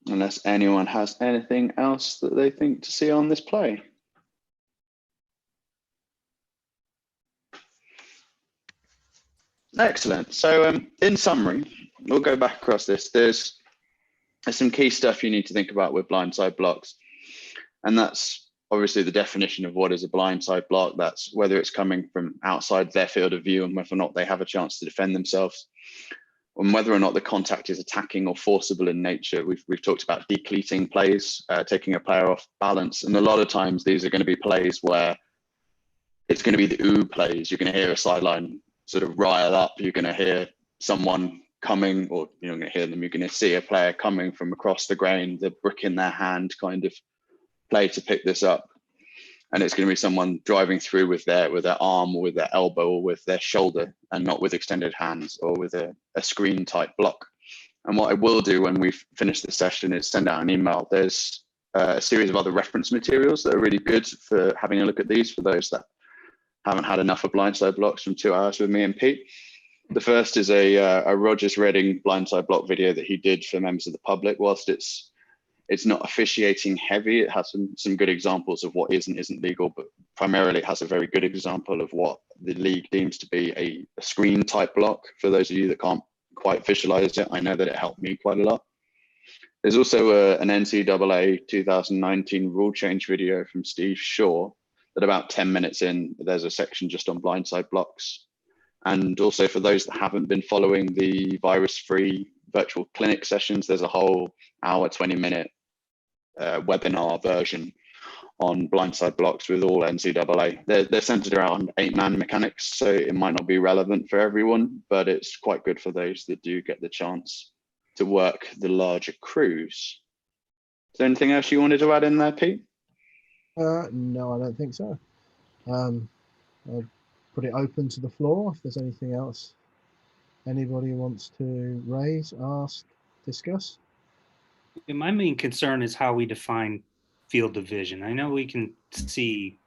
Unless anyone has anything else that they think to see on this play. Excellent. So in summary, we'll go back across this. There's some key stuff you need to think about with blindside blocks. And that's obviously the definition of what is a blindside block. That's whether it's coming from outside their field of view and whether or not they have a chance to defend themselves, and whether or not the contact is attacking or forcible in nature. We've talked about decleating plays, taking a player off balance. And a lot of times these are going to be plays where it's going to be the ooh plays. You're going to hear a sideline sort of rile up. You're going to hear someone coming, or you're not going to hear them. You're going to see a player coming from across the grain, the brick in their hand kind of play to pick this up. And it's going to be someone driving through with their arm or with their elbow or with their shoulder, and not with extended hands or with a screen type block. And what I will do when we've finished the session is send out an email. There's a series of other reference materials that are really good for having a look at these for those that haven't had enough of blindside blocks from 2 hours with me and Pete. The first is a Rogers Redding blindside block video that he did for members of the public. Whilst it's not officiating heavy, it has some good examples of what is and isn't legal, but primarily it has a very good example of what the league deems to be a screen type block. For those of you that can't quite visualize it, I know that it helped me quite a lot. There's also an NCAA 2019 rule change video from Steve Shaw that about 10 minutes in, there's a section just on blindside blocks. And also for those that haven't been following the virus-free virtual clinic sessions, there's a whole hour, 20-minute webinar version on blindside blocks with all NCAA. They're centered around 8-man mechanics, so it might not be relevant for everyone, but it's quite good for those that do get the chance to work the larger crews. Is there anything else you wanted to add in there, Pete? No, I don't think so. I'll put it open to the floor if there's anything else anybody wants to raise, ask, discuss. My main concern is how we define field division. I know we can see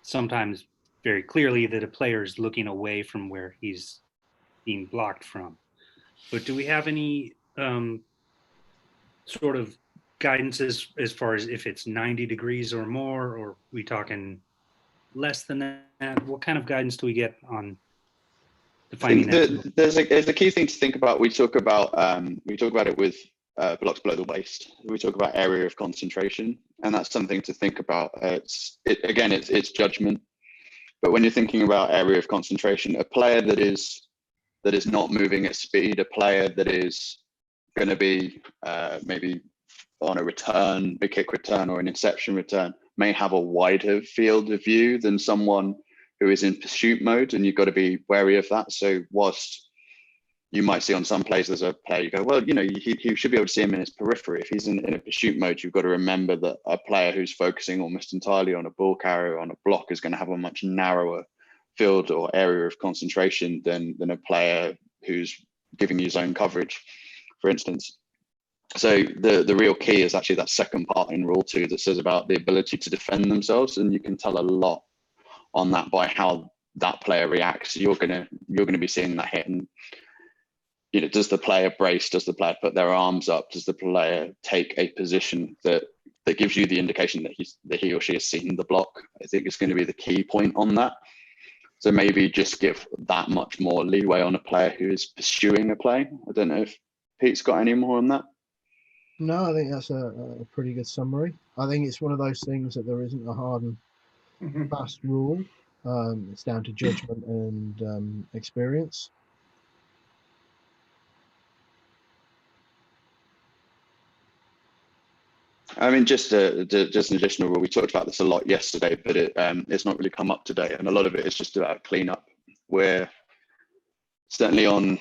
sometimes very clearly that a player is looking away from where he's being blocked from. But do we have any sort of guidance as far as if it's 90 degrees or more, or we talking less than that? What kind of guidance do we get on defining that? There's a key thing to think about. We talk about it with blocks below the waist. We talk about area of concentration, and that's something to think about. It's judgment, but when you're thinking about area of concentration, a player that is not moving at speed, a player that is going to be maybe on a return, a kick return or an interception return, may have a wider field of view than someone who is in pursuit mode, and you've got to be wary of that. So whilst you might see on some plays there's a player, you go, well, he should be able to see him in his periphery. If he's in a pursuit mode, you've got to remember that a player who's focusing almost entirely on a ball carrier, on a block, is going to have a much narrower field or area of concentration than a player who's giving you zone coverage, for instance. So the real key is actually that second part in rule 2 that says about the ability to defend themselves, and you can tell a lot on that by how that player reacts. You're gonna be seeing that hit, and does the player brace? Does the player put their arms up? Does the player take a position that gives you the indication that he or she has seen the block? I think it's going to be the key point on that. So maybe just give that much more leeway on a player who is pursuing a play. I don't know if Pete's got any more on that. No, I think that's a pretty good summary. I think it's one of those things that there isn't a hard and fast rule. It's down to judgment and experience. I mean, just an additional rule. We talked about this a lot yesterday, but it's not really come up today, and a lot of it is just about cleanup. We're certainly on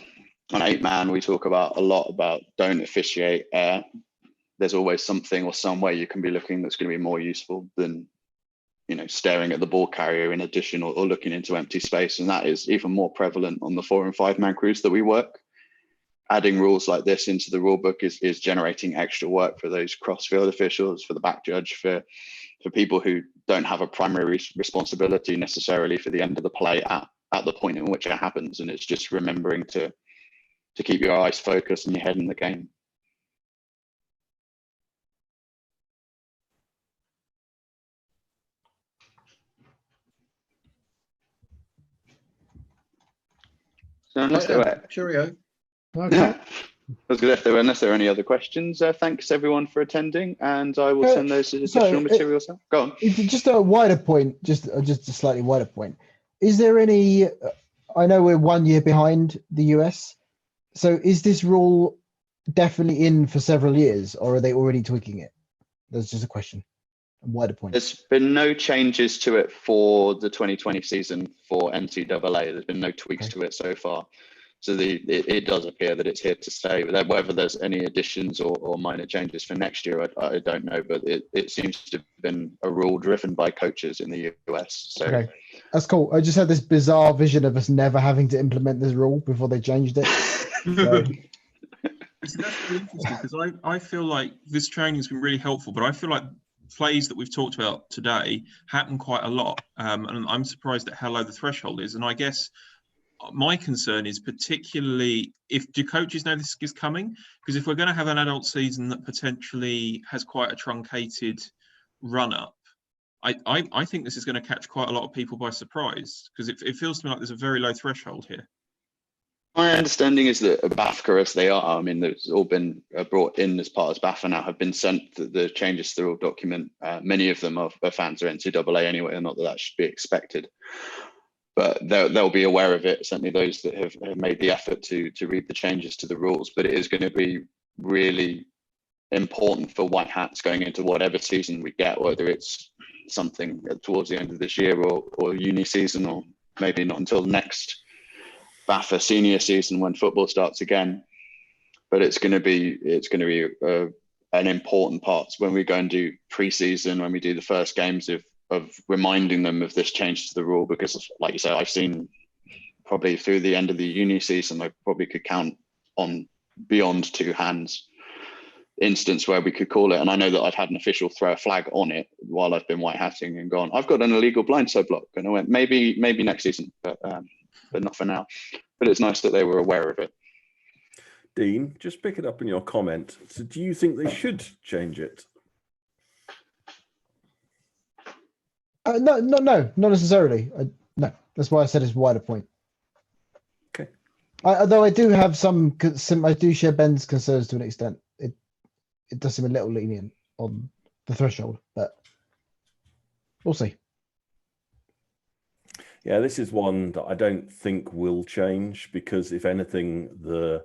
8-man. We talk about a lot about don't officiate air. There's always something or some way you can be looking that's going to be more useful than, staring at the ball carrier in addition, or looking into empty space, and that is even more prevalent on the 4- and 5-man crews that we work. Adding rules like this into the rule book is generating extra work for those cross-field officials, for the back judge, for people who don't have a primary responsibility necessarily for the end of the play at the point in which it happens. And it's just remembering to keep your eyes focused and your head in the game. So unless there were, Cheerio. Okay. unless there are any other questions, thanks everyone for attending, and I will send those additional materials out. Go on. Just a wider point, just a slightly wider point. Is there any? I know we're 1 year behind the US, so is this rule definitely in for several years, or are they already tweaking it? That's just a question. A wider point. There's been no changes to it for the 2020 season for NCAA. There's been no tweaks to it so far. So it does appear that it's here to stay. Whether there's any additions or minor changes for next year, I don't know. But it seems to have been a rule driven by coaches in the US. So okay, that's cool. I just had this bizarre vision of us never having to implement this rule before they changed it. So. That's really interesting, because I feel like this training has been really helpful, but I feel like plays that we've talked about today happen quite a lot, and I'm surprised at how low the threshold is. And I guess my concern is particularly do coaches know this is coming? Because if we're going to have an adult season that potentially has quite a truncated run up, I think this is going to catch quite a lot of people by surprise, because it feels to me like there's a very low threshold here. My understanding is that BAFRA, as they are, I mean, there's all been brought in as part of BAFRA now, have been sent the changes to the rule document. Many of them are fans of NCAA anyway, and not that should be expected. But they'll be aware of it, certainly those that have made the effort to read the changes to the rules. But it is going to be really important for white hats going into whatever season we get, whether it's something towards the end of this year or uni season, or maybe not until next BAFRA senior season when football starts again. But it's going to be an important part when we go and do pre-season, when we do the first games of reminding them of this change to the rule, because like you say, I've seen probably through the end of the uni season, I probably could count on beyond 2 hands instance where we could call it. And I know that I've had an official throw a flag on it while I've been white hatting and gone, I've got an illegal blindside block. And I went, maybe next season, but not for now. But it's nice that they were aware of it. Dean, just pick it up in your comment. So do you think they should change it? No, not necessarily. No, that's why I said it's a wider point. Okay. Although I do have I do share Ben's concerns to an extent. It does seem a little lenient on the threshold, but we'll see. Yeah, this is one that I don't think will change, because if anything, the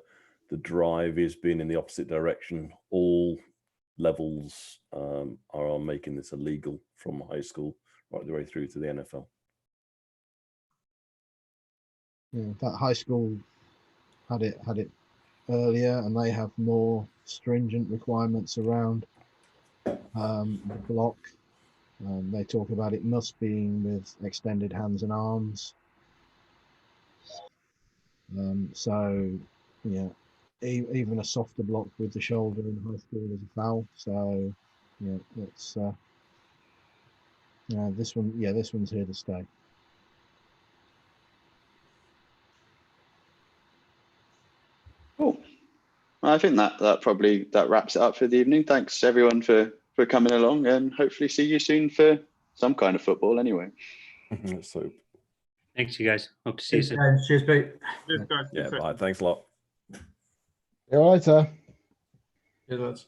drive is being in the opposite direction. All levels are making this illegal, from high school right the way through to the NFL. Yeah, that high school had it earlier, and they have more stringent requirements around the block. They talk about it must be with extended hands and arms. So yeah, even a softer block with the shoulder in high school is a foul. So yeah, it's this one's here to stay. Cool. I think that wraps it up for the evening. Thanks everyone for coming along, and hopefully see you soon for some kind of football anyway. Let's hope. Thanks, you guys. Hope to see you soon. Cheers, Pete. Yeah, bye. Thanks a lot. All right, sir. Cheers, lads.